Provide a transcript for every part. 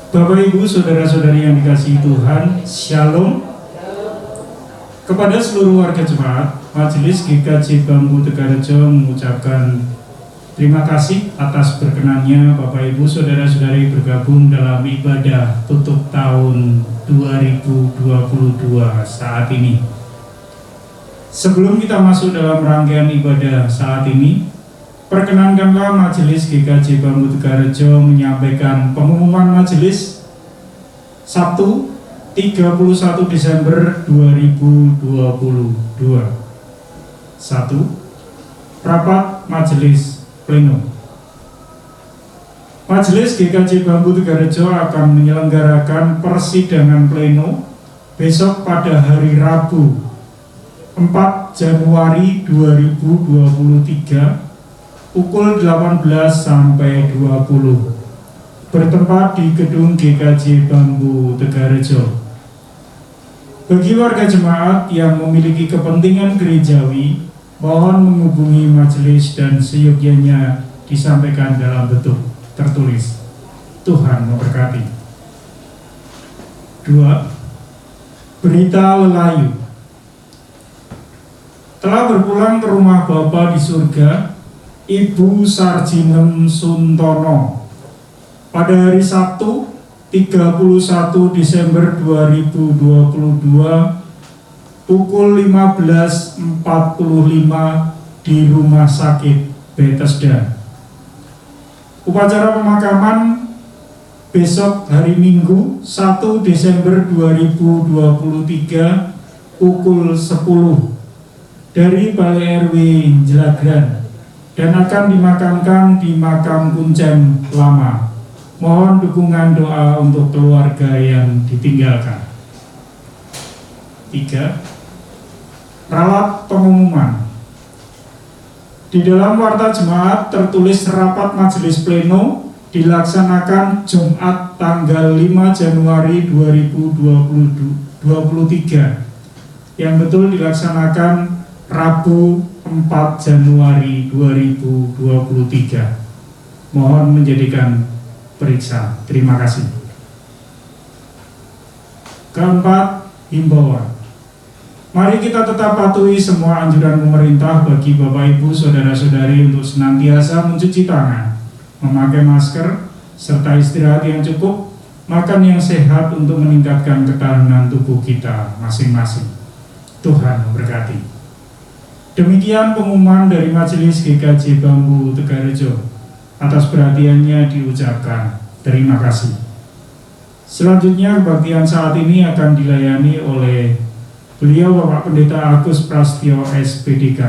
Bapak Ibu, saudara-saudari yang dikasihi Tuhan, Shalom. Kepada seluruh warga jemaat, Majelis GKJ Bambu Tegarejo mengucapkan terima kasih atas berkenannya Bapak Ibu, saudara-saudari bergabung dalam ibadah tutup tahun 2022 saat ini. Sebelum kita masuk dalam rangkaian ibadah saat ini, perkenankanlah Majelis GKJ Bambu Tegarejo menyampaikan pengumuman majelis Sabtu 31 Desember 2022. 1. Rapat Majelis Pleno. Majelis GKJ Bambu Tegarejo akan menyelenggarakan persidangan pleno besok pada hari Rabu 4 Januari 2023 pukul 18 sampai 20 bertempat di gedung GKJ Bambu Tegarejo. Bagi warga jemaat yang memiliki kepentingan gerejawi, mohon menghubungi majelis dan seyogyanya disampaikan dalam bentuk tertulis. Tuhan memberkati. 2. Berita lelayu. Telah berpulang ke rumah Bapa di surga Ibu Sarjinem Suntono pada hari Sabtu 31 Desember 2022 pukul 15.45 di Rumah Sakit Bethesda. Upacara pemakaman besok hari Minggu 1 Desember 2023 pukul 10 dari Balai RW Jelagran dan akan dimakamkan di makam Kuncen Lama. Mohon dukungan doa untuk keluarga yang ditinggalkan. 3. Ralat pengumuman. Di dalam warta jemaat tertulis rapat majelis pleno dilaksanakan Jumat tanggal 5 Januari 2023 yang betul dilaksanakan Rabu 4 Januari 2023. Mohon menjadikan periksa. Terima kasih. Keempat, himbauan. Mari kita tetap patuhi semua anjuran pemerintah bagi Bapak Ibu, saudara-saudari untuk senantiasa mencuci tangan, memakai masker, serta istirahat yang cukup, makan yang sehat untuk meningkatkan ketahanan tubuh kita masing-masing. Tuhan memberkati. Demikian pengumuman dari Majelis GKJ Bambu Tegarejo. Atas perhatiannya diucapkan terima kasih. Selanjutnya kebaktian saat ini akan dilayani oleh beliau Bapak Pendeta Agus Prastyo SPDK.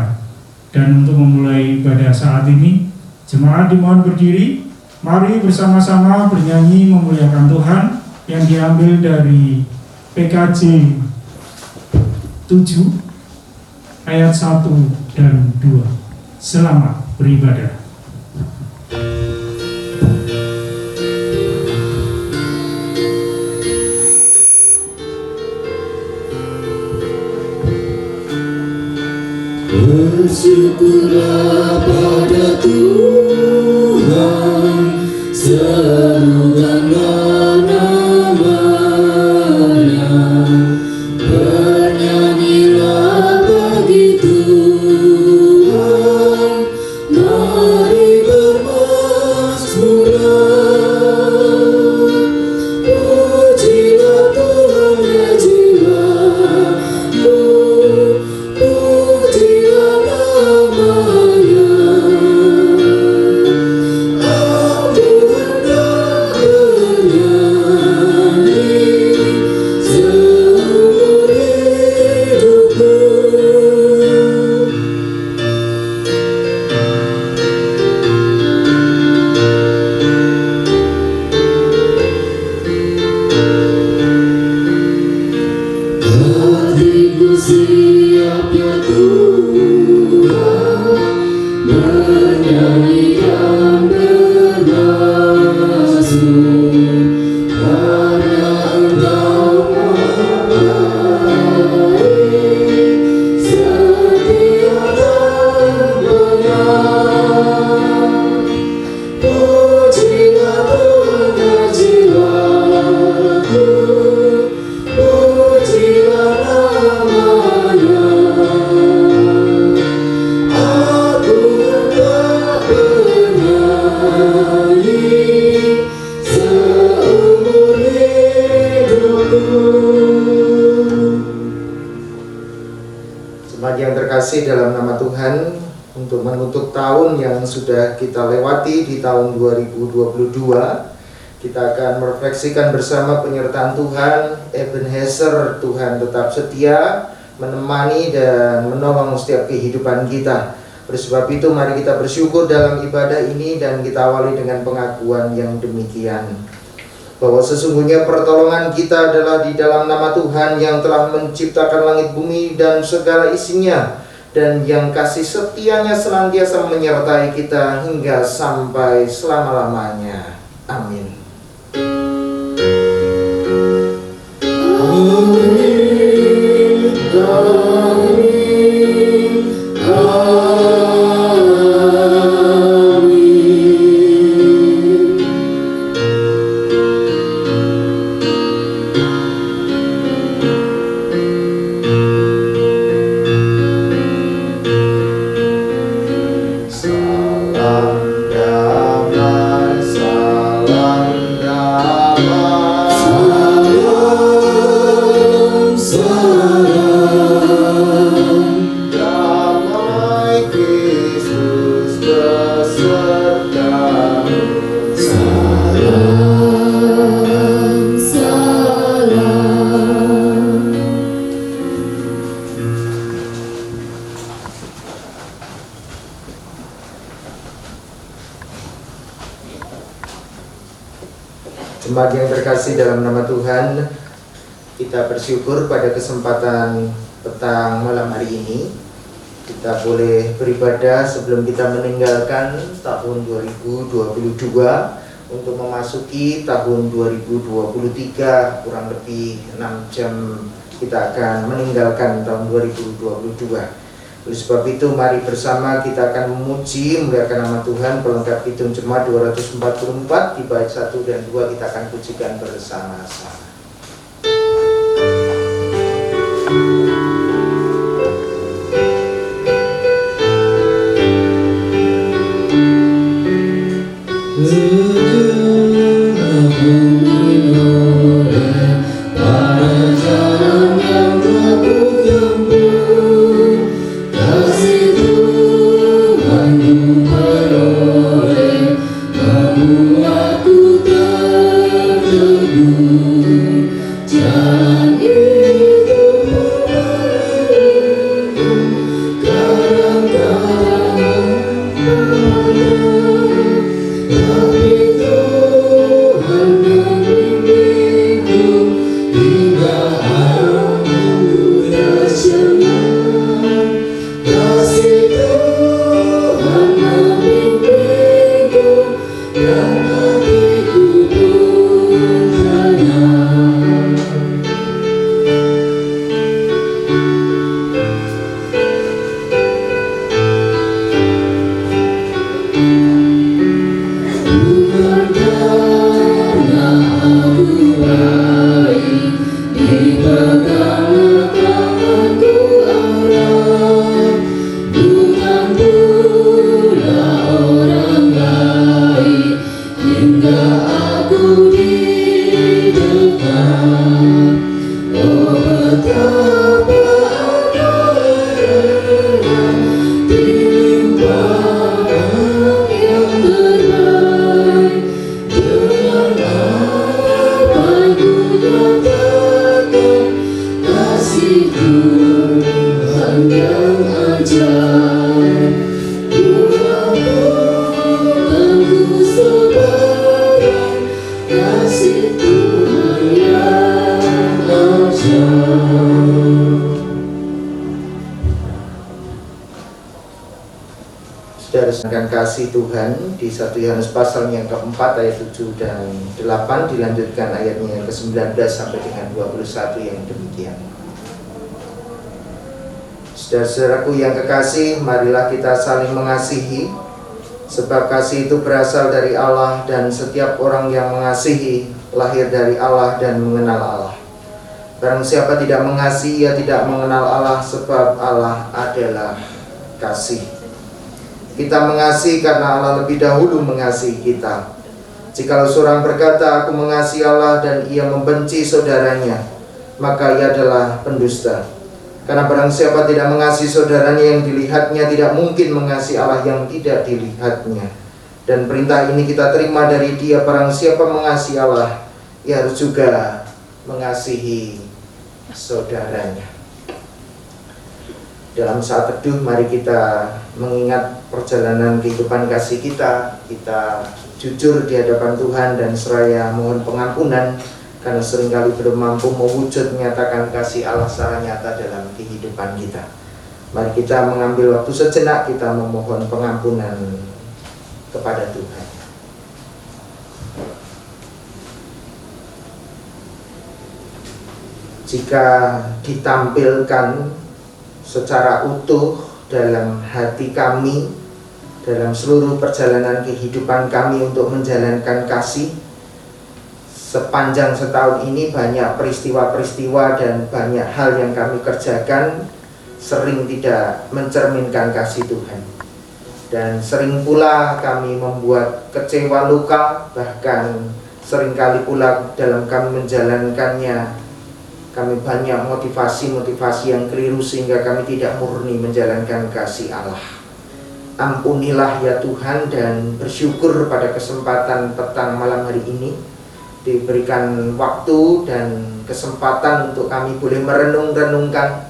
Dan untuk memulai ibadah saat ini, jemaat dimohon berdiri. Mari bersama-sama bernyanyi memuliakan Tuhan yang diambil dari PKJ 7 ayat 1 dan 2. Selamat beribadah. Bersyukurlah pada Tuhan, serukanlah nama-Nya, bernyanyilah bagi Tuhan, mari bermazmuran, pujilah Tuhan ya jiwaku, pujilah nama-Nya. seumur hidupku. Jemaat yang terkasih dalam nama Tuhan, untuk menutup tahun yang sudah kita lewati di tahun 2022, kita akan merefleksikan bersama penyertaan Tuhan. Ebenezer, Tuhan tetap setia menemani dan menolong setiap kehidupan kita. Oleh sebab itu mari kita bersyukur dalam ibadah ini dan kita awali dengan pengakuan yang demikian, bahwa sesungguhnya pertolongan kita adalah di dalam nama Tuhan yang telah menciptakan langit bumi dan segala isinya, dan yang kasih setianya senantiasa menyertai kita hingga sampai selama-lamanya. Amin. Amin, amin, amin. Salam damai, salam damai. Salam, salam, Damai Kristus besertamu. salam, salam. Jemaat yang terkasih dalam nama Tuhan, kita bersyukur pada kesempatan petang malam hari ini kita boleh beribadah sebelum kita meninggalkan tahun 2022 untuk memasuki tahun 2023. Kurang lebih 6 jam kita akan meninggalkan tahun 2022. Oleh sebab itu mari bersama kita akan memuji memuliakan nama Tuhan. Pelengkap hitung jemaat 244 di bait 1 dan 2 kita akan pujikan bersama-sama. Saudara, kasih Tuhan di 1 Yohanes pasal yang keempat ayat 7 dan 8 dilanjutkan ayatnya yang ke-19 sampai dengan 21 yang demikian. Saudara-saudaraku yang kekasih, marilah kita saling mengasihi, sebab kasih itu berasal dari Allah, dan setiap orang yang mengasihi lahir dari Allah dan mengenal Allah. Barang siapa tidak mengasihi, ia tidak mengenal Allah, sebab Allah adalah kasih. Kita mengasihi karena Allah lebih dahulu mengasihi kita. Jikalau seorang berkata, aku mengasihi Allah dan ia membenci saudaranya, maka ia adalah pendusta. Karena barang siapa tidak mengasihi saudaranya yang dilihatnya, tidak mungkin mengasihi Allah yang tidak dilihatnya. Dan perintah ini kita terima dari Dia, barang siapa mengasihi Allah, ia harus juga mengasihi saudaranya. Dalam saat teduh, mari kita mengingat perjalanan kehidupan kasih kita. Kita jujur di hadapan Tuhan dan seraya mohon pengampunan, karena seringkali belum mampu mewujud menyatakan kasih Allah secara nyata dalam kehidupan kita. Mari kita mengambil waktu sejenak, kita memohon pengampunan kepada Tuhan. Jika ditampilkan secara utuh dalam hati kami, dalam seluruh perjalanan kehidupan kami untuk menjalankan kasih, sepanjang setahun ini banyak peristiwa-peristiwa dan banyak hal yang kami kerjakan sering tidak mencerminkan kasih Tuhan. Dan sering pula kami membuat kecewa, luka, bahkan seringkali pula dalam kami menjalankannya kami banyak motivasi-motivasi yang keliru sehingga kami tidak murni menjalankan kasih Allah. Ampunilah ya Tuhan, dan bersyukur pada kesempatan petang malam hari ini diberikan waktu dan kesempatan untuk kami boleh merenung-renungkan,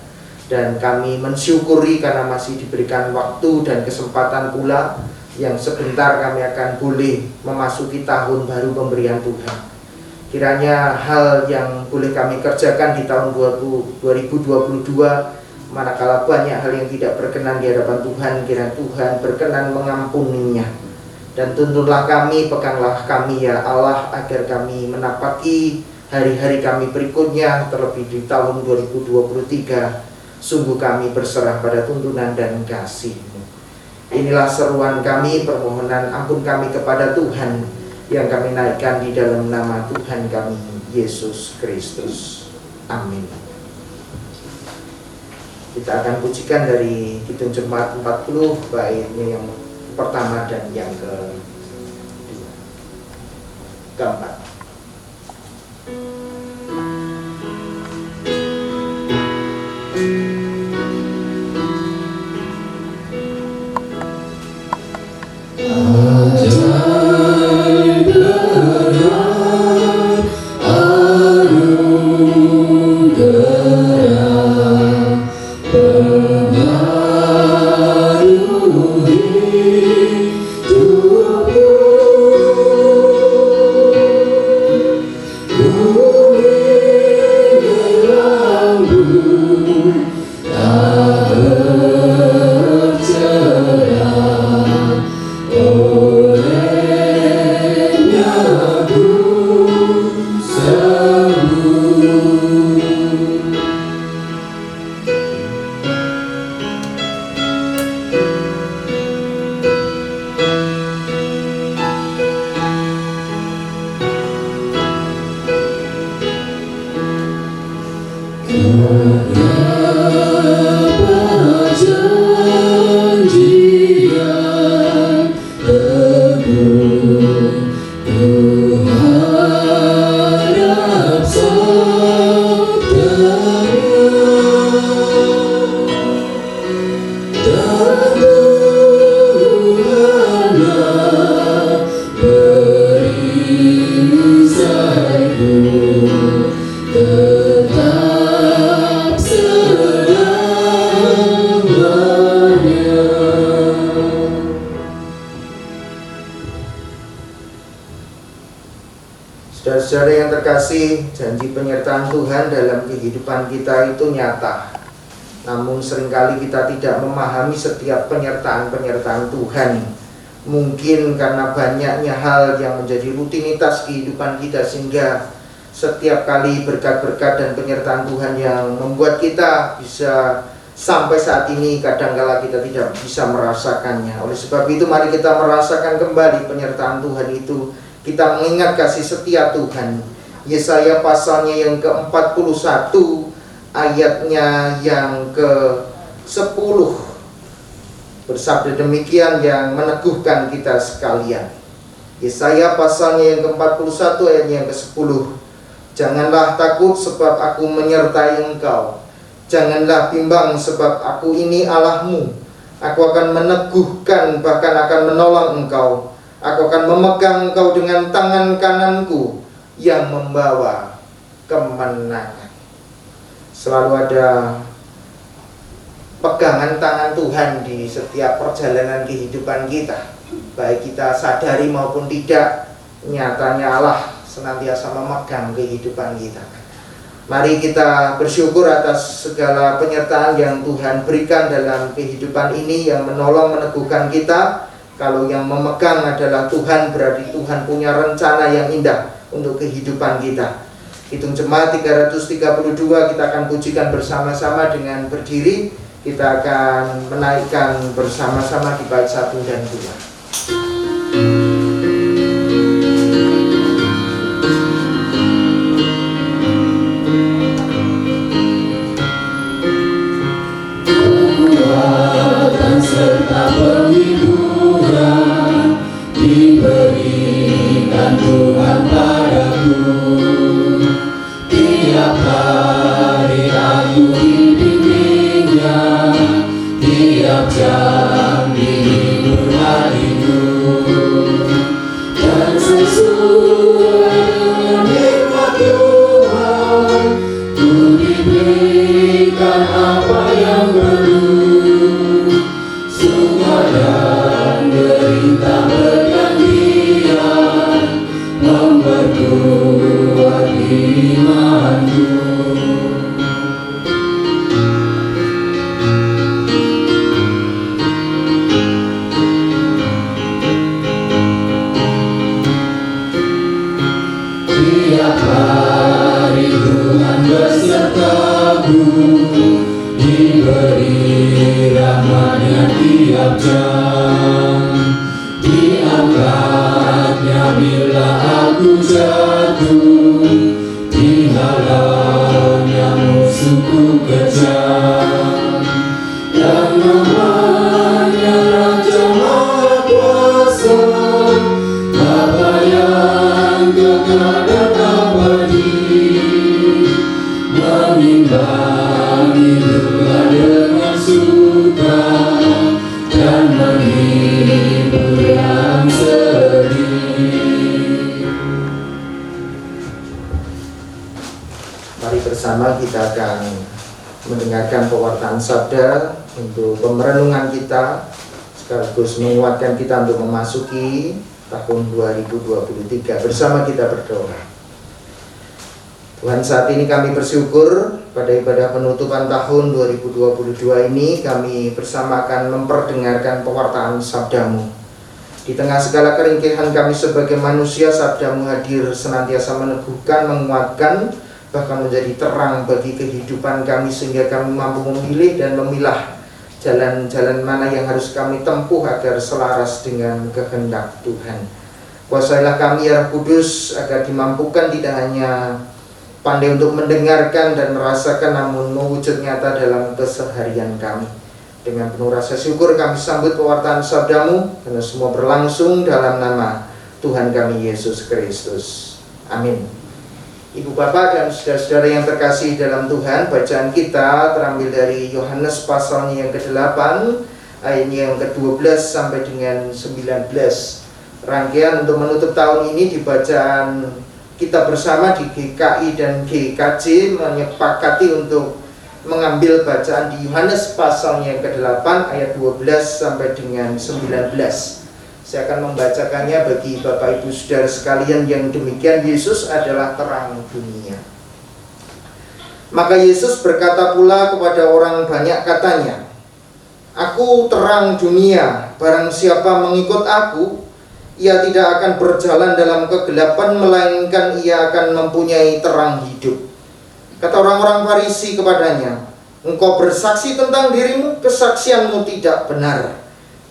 dan kami mensyukuri karena masih diberikan waktu dan kesempatan pula yang sebentar kami akan boleh memasuki tahun baru pemberian Tuhan. Kiranya hal yang boleh kami kerjakan di tahun 2022, manakala banyak hal yang tidak berkenan di hadapan Tuhan, kiranya Tuhan berkenan mengampuninya. Dan tuntunlah kami, peganglah kami ya Allah, agar kami menapaki hari-hari kami berikutnya, terlebih di tahun 2023. Sungguh kami berserah pada tuntunan dan kasih-Mu. Inilah seruan kami, permohonan ampun kami kepada Tuhan, yang kami naikkan di dalam nama Tuhan kami, Yesus Kristus. Amin. Kita akan pujikan dari Kidung Jemaat 40, baitnya yang pertama dan yang keempat. Saudara-saudara yang terkasih, janji penyertaan Tuhan dalam kehidupan kita itu nyata. Namun seringkali kita tidak memahami setiap penyertaan-penyertaan Tuhan. Mungkin karena banyaknya hal yang menjadi rutinitas kehidupan kita, sehingga setiap kali berkat-berkat dan penyertaan Tuhan yang membuat kita bisa sampai saat ini, kadangkala kita tidak bisa merasakannya. Oleh sebab itu, mari kita merasakan kembali penyertaan Tuhan itu. Kita mengingat kasih setia Tuhan. Yesaya pasalnya yang ke-41, ayatnya yang ke-10. bersabda demikian yang meneguhkan kita sekalian. Yesaya pasalnya yang ke-41 ayatnya yang ke-10. Janganlah takut sebab aku menyertai engkau. Janganlah bimbang sebab aku ini Allahmu. Aku akan meneguhkan, bahkan akan menolong engkau. Aku akan memegang engkau dengan tangan kananku yang membawa kemenangan. Selalu ada pegangan tangan Tuhan di setiap perjalanan kehidupan kita, baik kita sadari maupun tidak. Nyatanya Allah senantiasa memegang kehidupan kita. Mari kita bersyukur atas segala penyertaan yang Tuhan berikan dalam kehidupan ini, yang menolong meneguhkan kita. Kalau yang memegang adalah Tuhan, berarti Tuhan punya rencana yang indah untuk kehidupan kita. Hitung Jemaat 332, kita akan pujikan bersama-sama dengan berdiri. Kita akan menaikkan bersama-sama di bait 1 dan 2. Serta penghiburan diberikan Tuhan padaku. Tiap hari aku dibimbingnya, tiap jam dihibur hatiku. Dan sesuai dengan nikmat Tuhan, ku diberikan apa yang perlu. Dan derita bergantian memperkuat imanku. Tiap hari Tuhan besertaku, diberi rahmat-Nya tiap jam. Diangkatnya bila aku jatuh, dihalau-Nya musuhku kejam. Dan namanya Raja Maha Kuasa, Bapa yang kekal dan abadi, mengimbangi duka dengan suka dan menghibur yang sedih. Mari bersama kita akan mendengarkan pewartaan sabda untuk pemerenungan kita, sekaligus menguatkan kita untuk memasuki tahun 2023. Bersama kita berdoa. Tuhan, saat ini kami bersyukur pada ibadah penutupan tahun 2022 ini kami bersama akan memperdengarkan pewartaan sabda-Mu. Di tengah segala keringkihan kami sebagai manusia, sabda-Mu hadir senantiasa meneguhkan, menguatkan, bahkan menjadi terang bagi kehidupan kami, sehingga kami mampu memilih dan memilah jalan-jalan mana yang harus kami tempuh agar selaras dengan kehendak Tuhan. Kuasailah kami ya Roh Kudus, agar dimampukan tidak hanya pandai untuk mendengarkan dan merasakan, namun mewujud nyata dalam keseharian kami. Dengan penuh rasa syukur kami sambut pewartaan sabda-Mu, karena semua berlangsung dalam nama Tuhan kami Yesus Kristus. Amin. Ibu bapak dan saudara-saudara yang terkasih dalam Tuhan, bacaan kita terambil dari Yohanes pasalnya yang ke-8, ayatnya yang ke-12 sampai dengan 19. Rangkaian untuk menutup tahun ini di bacaan kita bersama di GKI dan GKJ menyepakati untuk mengambil bacaan di Yohanes pasalnya yang ke-8 ayat 12 sampai dengan 19. Saya akan membacakannya bagi Bapak Ibu Saudara sekalian yang demikian. Yesus adalah terang dunia. Maka Yesus berkata pula kepada orang banyak, katanya, Aku terang dunia, barang siapa mengikut aku, ia tidak akan berjalan dalam kegelapan, melainkan ia akan mempunyai terang hidup. Kata orang-orang Farisi kepadanya, Engkau bersaksi tentang dirimu, kesaksianmu tidak benar.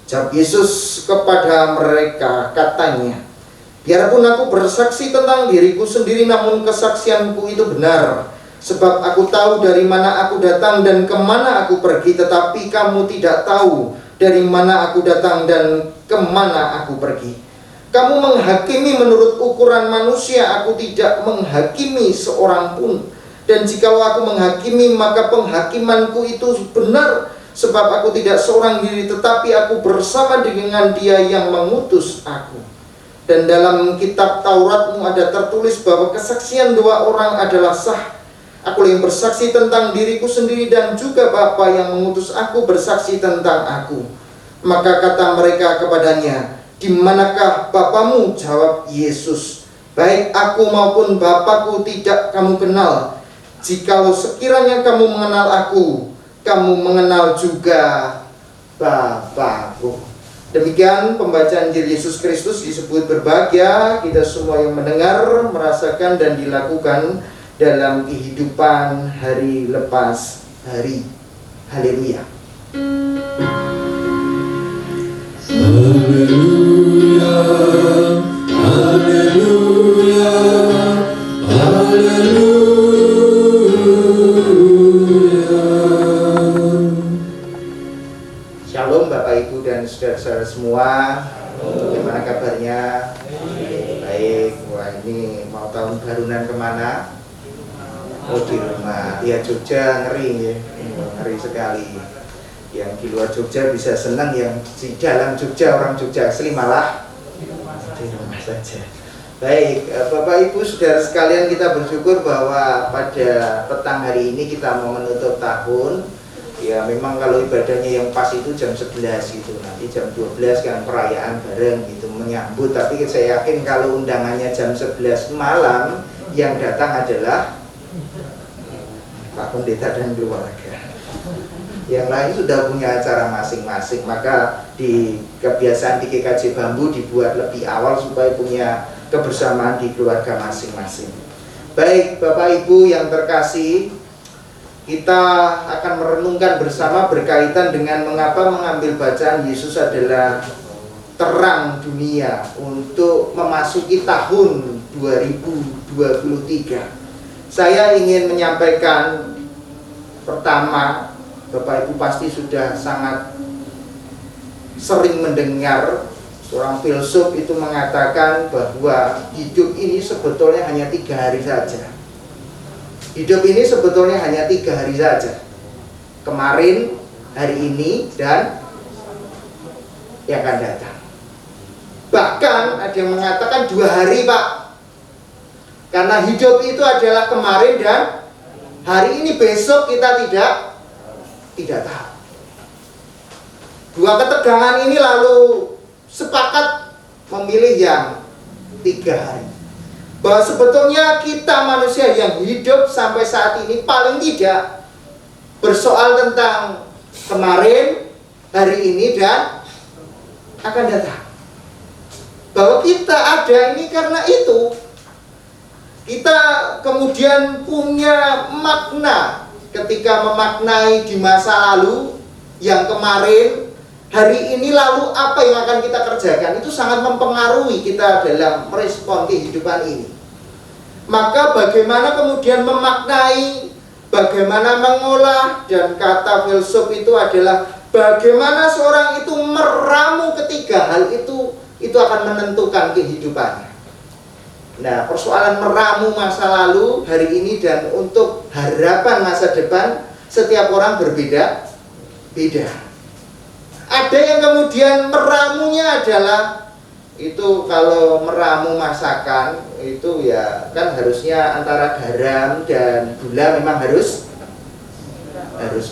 Jawab Yesus kepada mereka, katanya, Biarpun aku bersaksi tentang diriku sendiri, namun kesaksianku itu benar. Sebab aku tahu dari mana aku datang dan kemana aku pergi, tetapi kamu tidak tahu Dari mana aku datang dan kemana aku pergi? Kamu menghakimi menurut ukuran manusia, aku tidak menghakimi seorang pun. Dan jikalau aku menghakimi, maka penghakimanku itu benar, sebab aku tidak seorang diri, tetapi aku bersama dengan Dia yang mengutus aku. Dan dalam kitab Tauratmu ada tertulis bahwa kesaksian dua orang adalah sah. Aku yang bersaksi tentang diriku sendiri, dan juga Bapa yang mengutus aku bersaksi tentang aku. Maka kata mereka kepadanya, di manakah Bapamu? Jawab Yesus, baik aku maupun Bapakku tidak kamu kenal. Jikalau sekiranya kamu mengenal aku, kamu mengenal juga Bapakku. Demikian pembacaan Injil Yesus Kristus. Disebut berbahagia kita semua yang mendengar, merasakan, dan dilakukan dalam kehidupan hari lepas hari. Haleluya. Haleluya, haleluya, haleluya. Shalom Bapak Ibu dan saudara-saudara semua. Bagaimana kabarnya? Baik. Wah, ini mau tahun barunan kemana? Oh, di rumah. Ya, Jogja ngeri ya. Ngeri sekali. Yang di luar Jogja bisa senang, yang di dalam Jogja, orang Jogja asli malah di rumah saja. Baik, Bapak Ibu saudara sekalian, kita bersyukur bahwa pada petang hari ini kita mau menutup tahun. Ya memang kalau ibadahnya yang pas itu jam 11 gitu, nanti jam 12 kan perayaan bareng gitu menyambut. Tapi saya yakin kalau undangannya jam 11 malam, yang datang adalah Pak Pendeta dan keluarga. Yang lain sudah punya acara masing-masing, maka di kebiasaan di GKJ Bambu dibuat lebih awal supaya punya kebersamaan di keluarga masing-masing. Baik Bapak Ibu yang terkasih, kita akan merenungkan bersama berkaitan dengan mengapa mengambil bacaan Yesus adalah terang dunia untuk memasuki tahun 2023. Saya ingin menyampaikan pertama, Bapak Ibu pasti sudah sangat sering mendengar seorang filsuf itu mengatakan bahwa hidup ini sebetulnya hanya 3 hari saja. Hidup ini sebetulnya hanya 3 hari saja. Kemarin, hari ini, dan yang akan datang. Bahkan ada yang mengatakan 2 hari Pak. Karena hidup itu adalah kemarin dan hari ini, besok kita tidak tahu. Dua ketegangan ini lalu sepakat memilih yang 3 hari. Bahwa sebetulnya kita manusia yang hidup sampai saat ini paling tidak bersoal tentang kemarin, hari ini, dan akan datang. Bahwa kita ada ini karena itu. Kita kemudian punya makna ketika memaknai di masa lalu, yang kemarin, hari ini, lalu apa yang akan kita kerjakan. Itu sangat mempengaruhi kita dalam merespon kehidupan ini. Maka bagaimana kemudian memaknai, bagaimana mengolah, dan kata filsuf itu adalah bagaimana seorang itu meramu ketiga hal itu akan menentukan kehidupannya. Nah, persoalan meramu masa lalu, hari ini, dan untuk harapan masa depan, setiap orang berbeda-beda. Ada yang kemudian meramunya adalah itu, kalau meramu masakan itu ya kan harusnya antara garam dan gula memang harus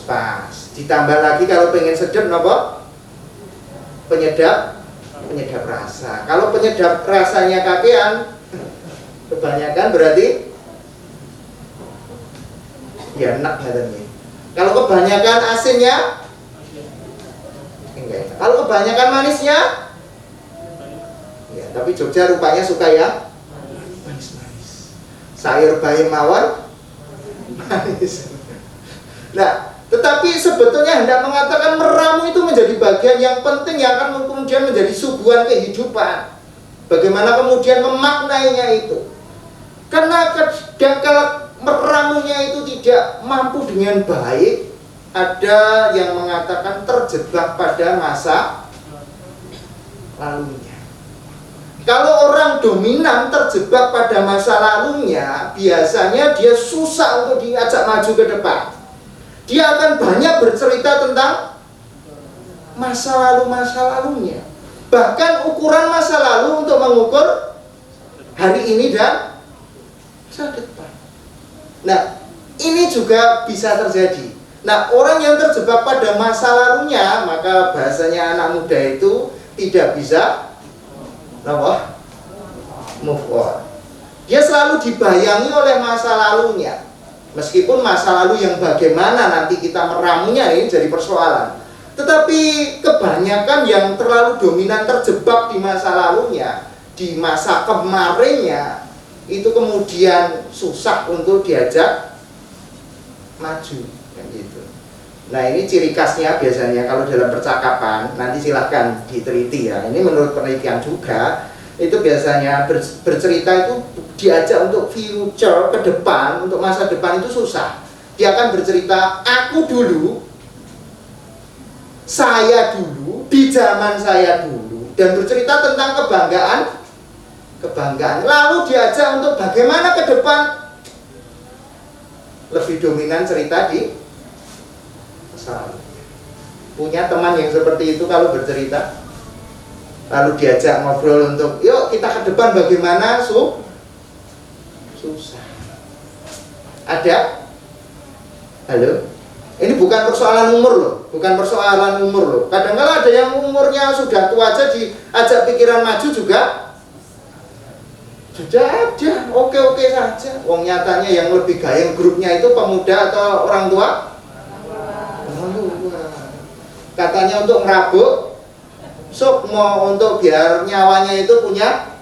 pas. Ditambah lagi kalau pengen sedap nopo? Penyedap rasa. Kalau penyedap rasanya kakean, kebanyakan berarti ya enak katanya. Kalau kebanyakan asinnya enggak enak. Kalau kebanyakan manisnya ya, tapi Jogja rupanya suka ya manis-manis. Sayur bayam mawar manis. Nah, tetapi sebetulnya hendak mengatakan meramu itu menjadi bagian yang penting yang akan kemudian menjadi suguhan kehidupan. Bagaimana kemudian memaknainya itu. Karena kadang-kala meramunya itu tidak mampu dengan baik, ada yang mengatakan terjebak pada masa lalunya. Kalau orang dominan terjebak pada masa lalunya, biasanya dia susah untuk diajak maju ke depan. Dia akan banyak bercerita tentang masa lalunya. Bahkan ukuran masa lalu untuk mengukur hari ini dan masa depan. Nah, ini juga bisa terjadi. Nah, orang yang terjebak pada masa lalunya, maka bahasanya anak muda itu tidak bisa move on. Dia selalu dibayangi oleh masa lalunya. Meskipun masa lalu yang bagaimana nanti kita meramunya ini jadi persoalan. Tetapi kebanyakan yang terlalu dominan terjebak di masa lalunya, di masa kemarinnya, itu kemudian susah untuk diajak maju, kayak gitu. Nah, ini ciri khasnya biasanya kalau dalam percakapan, nanti silahkan diteliti ya. Ini menurut penelitian juga, itu biasanya bercerita itu diajak untuk future, ke depan, untuk masa depan itu susah. Dia akan bercerita, aku dulu, saya dulu, di zaman saya dulu, dan bercerita tentang kebanggaan. Lalu diajak untuk bagaimana ke depan, lebih dominan cerita di masa lalu. Punya teman yang seperti itu kalau bercerita, lalu diajak ngobrol untuk, yuk kita ke depan bagaimana, susah. Ada? Halo? Ini bukan persoalan umur loh, Kadang-kadang ada yang umurnya sudah tua aja diajak pikiran maju juga sudah ada, oke saja. Wong nyatanya yang lebih gayeng grupnya itu pemuda atau orang tua? Katanya untuk ngerabuk, mau untuk biar nyawanya itu punya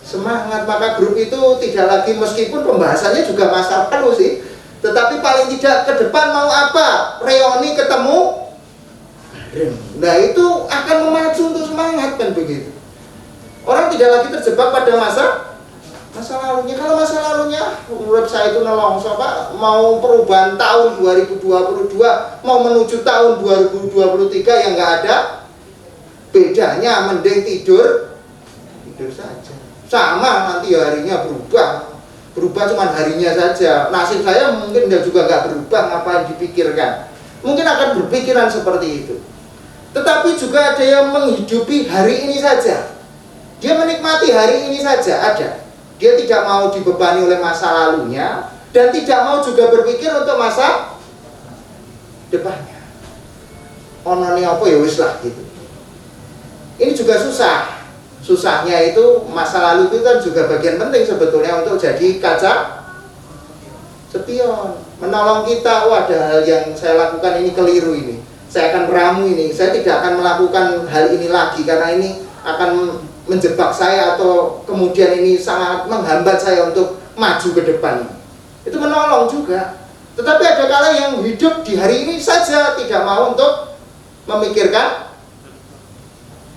semangat. Maka grup itu tidak lagi, meskipun pembahasannya juga masa lalu sih, tetapi paling tidak ke depan mau apa? Reuni ketemu. Nah, itu akan memacu untuk semangat, kan begitu. Orang tidak lagi terjebak pada masa lalunya. Kalau masa lalunya menurut saya itu nelongso, Pak. Mau perubahan tahun 2022, mau menuju tahun 2023 yang nggak ada bedanya, mending tidur saja. Sama nanti harinya berubah cuma harinya saja. Nasib saya mungkin juga nggak berubah, ngapain dipikirkan. Mungkin akan berpikiran seperti itu. Tetapi juga ada yang menghidupi hari ini saja. Dia menikmati hari ini saja, ada. Dia tidak mau dibebani oleh masa lalunya, dan tidak mau juga berpikir untuk masa depannya. Onone apa ya wis lah gitu. Ini juga susah. Susahnya itu masa lalu itu kan juga bagian penting sebetulnya untuk jadi kaca spion, menolong kita. Oh, ada hal yang saya lakukan ini keliru ini, saya akan meramu ini, saya tidak akan melakukan hal ini lagi karena ini akan menjebak saya atau kemudian ini sangat menghambat saya untuk maju ke depan. Itu menolong juga. Tetapi ada kala yang hidup di hari ini saja, tidak mau untuk memikirkan.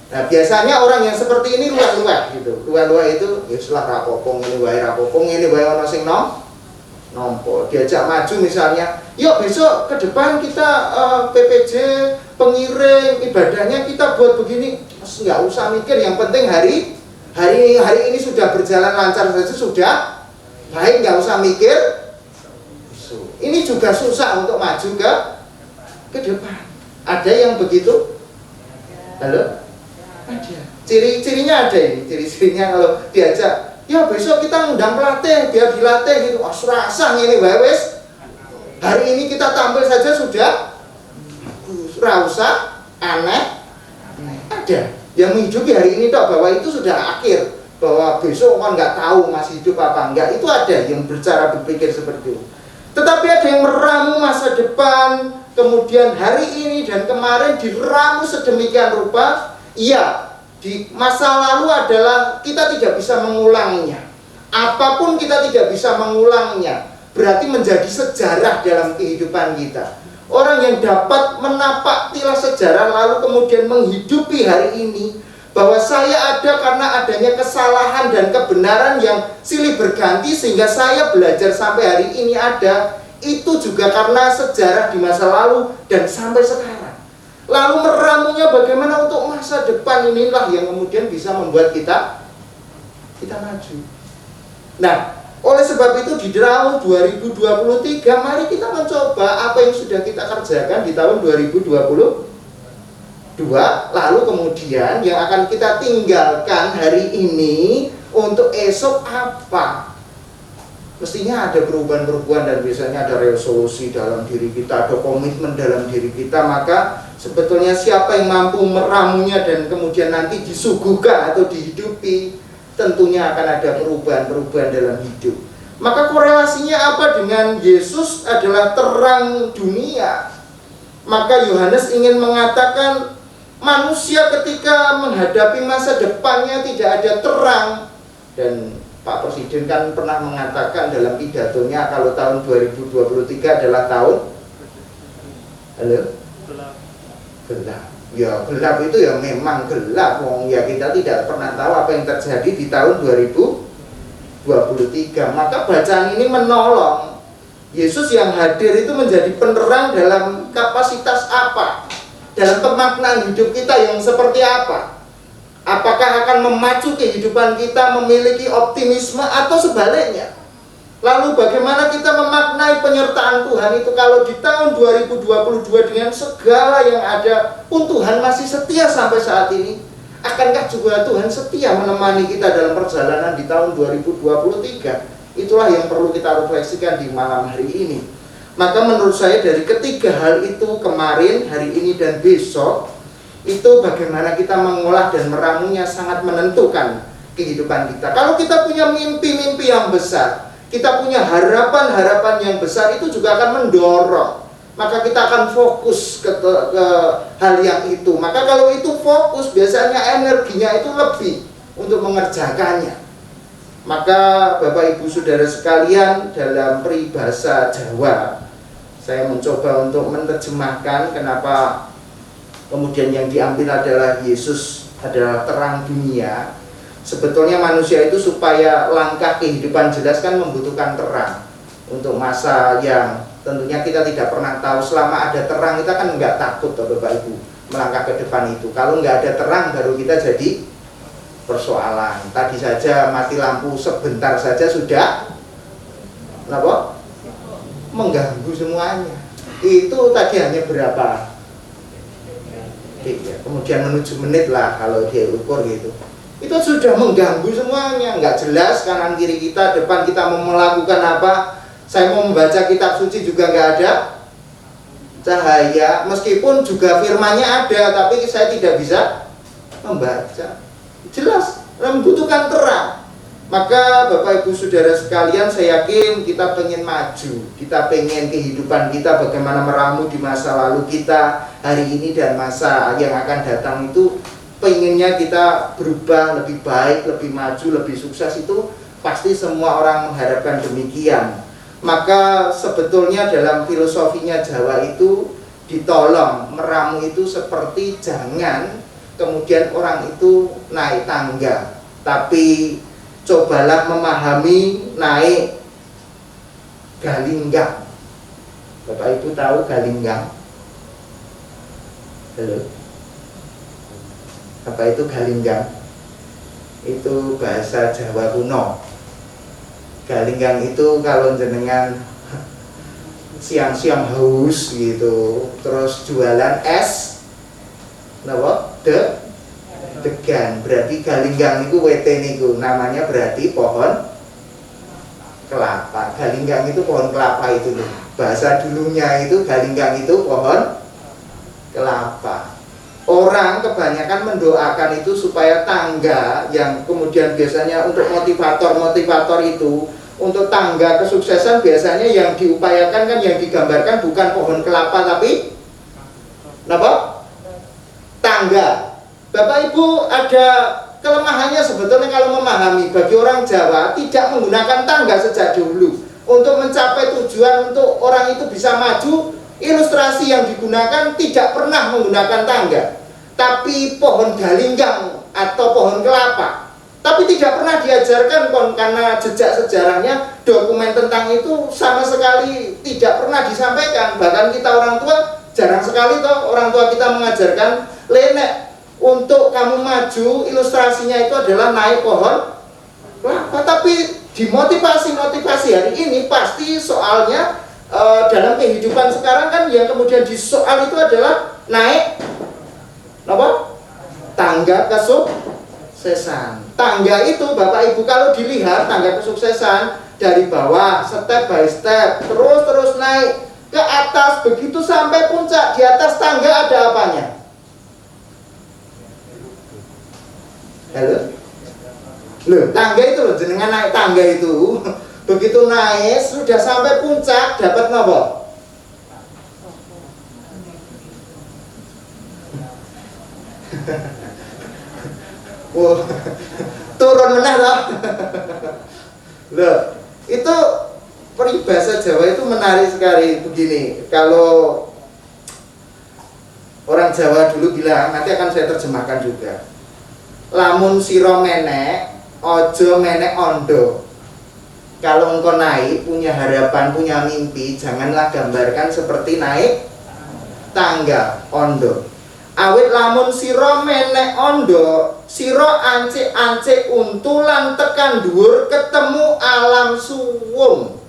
Nah, biasanya orang yang seperti ini luweh-luweh gitu. Luweh-luweh itu ya sudah rapopong ini wae ono sing nompo. Diajak maju misalnya, yuk besok ke depan kita PPJ, pengiring, ibadahnya kita buat begini. Nggak usah mikir, yang penting hari ini sudah berjalan lancar saja sudah baik, nggak usah mikir. Ini juga susah untuk maju ke depan. Ada yang begitu? Halo? Ada. Ciri-cirinya ada ini. Ciri-cirinya kalau diajak, ya besok kita ngundang pelatih biar dilatih gitu. Oh, serasa ini wes. Hari ini kita tampil saja sudah usah aneh. Ada yang menghidupi hari ini toh, bahwa itu sudah akhir, bahwa besok kan nggak tahu masih hidup apa enggak. Itu ada yang berpikir seperti itu. Tetapi ada yang meramu masa depan, kemudian hari ini dan kemarin diramu sedemikian rupa. Iya, di masa lalu adalah kita tidak bisa mengulanginya. Apapun kita tidak bisa mengulangnya, berarti menjadi sejarah dalam kehidupan kita. Orang yang dapat menapak tilas sejarah lalu kemudian menghidupi hari ini, bahwa saya ada karena adanya kesalahan dan kebenaran yang silih berganti sehingga saya belajar sampai hari ini ada. itu juga karena sejarah di masa lalu dan sampai sekarang. Lalu meramunya bagaimana untuk masa depan, inilah yang kemudian bisa membuat kita maju. Nah, oleh sebab itu di tahun 2023 mari kita mencoba apa yang sudah kita kerjakan di tahun 2022, lalu kemudian yang akan kita tinggalkan hari ini untuk esok apa. Mestinya ada perubahan-perubahan dan biasanya ada resolusi dalam diri kita, ada komitmen dalam diri kita. Maka sebetulnya siapa yang mampu meramunya dan kemudian nanti disuguhkan atau dihidupi, tentunya akan ada perubahan-perubahan dalam hidup. Maka korelasinya apa dengan Yesus adalah terang dunia. Maka Yohanes ingin mengatakan manusia ketika menghadapi masa depannya tidak ada terang. Dan Pak Presiden kan pernah mengatakan dalam pidatonya kalau tahun 2023 adalah tahun gelap. Ya gelap itu ya memang gelap. Ya kita tidak pernah tahu apa yang terjadi di tahun 2023. Maka bacaan ini menolong Yesus yang hadir itu menjadi penerang dalam kapasitas apa, dalam pemaknaan hidup kita yang seperti apa. Apakah akan memacu kehidupan kita memiliki optimisme atau sebaliknya? Lalu bagaimana kita memaknai penyertaan Tuhan itu kalau di tahun 2022 dengan segala yang ada pun Tuhan masih setia sampai saat ini? Akankah juga Tuhan setia menemani kita dalam perjalanan di tahun 2023? Itulah yang perlu kita refleksikan di malam hari ini. Maka menurut saya dari ketiga hal itu kemarin, hari ini dan besok, itu bagaimana kita mengolah dan meramunya sangat menentukan kehidupan kita. Kalau kita punya mimpi-mimpi yang besar, kita punya harapan-harapan yang besar, itu juga akan mendorong. Maka kita akan fokus ke hal yang itu. Maka kalau itu fokus, biasanya energinya itu lebih untuk mengerjakannya. Maka Bapak Ibu Saudara sekalian, dalam peribahasa Jawa, saya mencoba untuk menerjemahkan kenapa kemudian yang diambil adalah Yesus adalah terang dunia. Sebetulnya manusia itu supaya langkah kehidupan jelas kan membutuhkan terang. Untuk masa yang tentunya kita tidak pernah tahu, selama ada terang kita kan nggak takut Bapak Ibu melangkah ke depan itu. Kalau nggak ada terang baru kita jadi persoalan. Tadi saja mati lampu sebentar saja sudah mengganggu semuanya. Itu tadi hanya berapa? Kemudian menuju menit lah kalau dia ukur gitu. Itu sudah mengganggu semuanya, nggak jelas kanan kiri kita, depan kita mau melakukan apa. Saya mau membaca kitab suci juga nggak ada cahaya, meskipun juga firmannya ada, tapi saya tidak bisa membaca. Jelas, membutuhkan terang. Maka Bapak Ibu Saudara sekalian, saya yakin kita pengen maju, kita pengen kehidupan kita bagaimana meramu di masa lalu kita hari ini dan masa yang akan datang itu, pengennya kita berubah lebih baik, lebih maju, lebih sukses, itu pasti semua orang mengharapkan demikian. Maka sebetulnya dalam filosofinya Jawa itu ditolong meramu itu seperti jangan kemudian orang itu naik tangga, tapi cobalah memahami naik galinggang. Bapak Ibu tahu galinggang? Halo? Apa itu galinggang? Itu bahasa Jawa kuno. Galinggang itu kalau jenengan siang-siang haus gitu, terus jualan es, degan, berarti galinggang itu WT niku, namanya berarti pohon kelapa. Galinggang itu pohon kelapa itu loh. Bahasa dulunya itu galinggang itu pohon kelapa. Orang kebanyakan mendoakan itu supaya tangga yang kemudian biasanya untuk motivator itu, untuk tangga kesuksesan biasanya yang diupayakan kan, yang digambarkan bukan pohon kelapa tapi tangga. Bapak Ibu, ada kelemahannya sebetulnya kalau memahami. Bagi orang Jawa tidak menggunakan tangga sejak dulu untuk mencapai tujuan, untuk orang itu bisa maju. Ilustrasi yang digunakan tidak pernah menggunakan tangga, tapi pohon galinggang atau pohon kelapa. Tapi tidak pernah diajarkan karena jejak sejarahnya dokumen tentang itu sama sekali tidak pernah disampaikan. Bahkan kita orang tua jarang sekali toh orang tua kita mengajarkan lenek untuk kamu maju ilustrasinya itu adalah naik pohon kelapa. Tapi di motivasi hari ini pasti soalnya dalam kehidupan sekarang kan yang kemudian disoal itu adalah naik apa? Tangga kesuksesan. Tangga itu Bapak Ibu kalau dilihat tangga kesuksesan dari bawah step by step terus naik ke atas begitu sampai puncak. Di atas tangga ada apanya? Halo? Loh, tangga itu loh jenengan naik tangga itu. Begitu naik sudah sampai puncak dapat apa? Wow, turun meneh loh. Loh, itu peribahasa Jawa itu menarik sekali begini. Kalau orang Jawa dulu bilang, nanti akan saya terjemahkan juga. Lamun siro menek, ojo menek ondo. Kalau engkau naik, punya harapan, punya mimpi, janganlah gambarkan seperti naik tangga ondo. Awit lamun siro menek ondo, siro ance untulan tekan dhuwur ketemu alam suwung.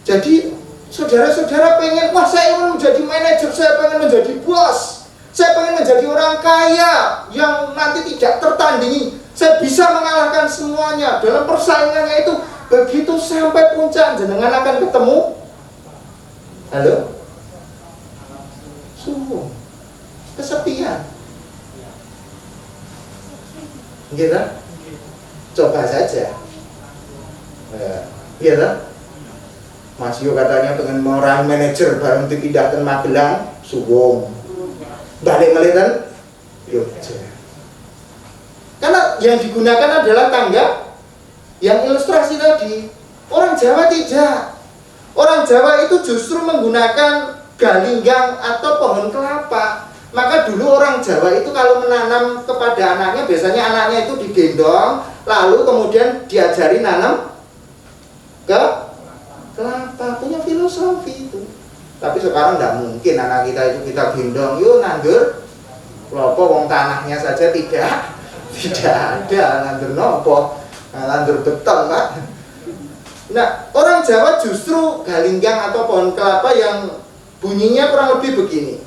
Jadi saudara-saudara pengen, wah saya ingin menjadi manajer, saya pengen menjadi bos, saya pengen menjadi orang kaya yang nanti tidak tertandingi, saya bisa mengalahkan semuanya dalam persaingannya itu. Begitu sampai puncak jenengan akan ketemu halo suwung, kesepian. Gitu? Coba saja. Gitu? Mas Yo katanya pengen meraih manajer bareng dipindah ke Magelang, suwung. Balik melihat Yogyakarta. Karena yang digunakan adalah tangga yang ilustrasi tadi. Orang Jawa tidak. Orang Jawa itu justru menggunakan galinggang atau pohon kelapa. Maka dulu orang Jawa itu kalau menanam kepada anaknya, biasanya anaknya itu digendong, lalu kemudian diajari nanam ke kelapa. Punya filosofi itu. Tapi sekarang tidak mungkin anak kita itu kita gendong, yuk nandur kelapa, wong tanahnya saja tidak ada nandur nopo, nandur beton, Pak. Nah, orang Jawa justru galinggang atau pohon kelapa yang bunyinya kurang lebih begini.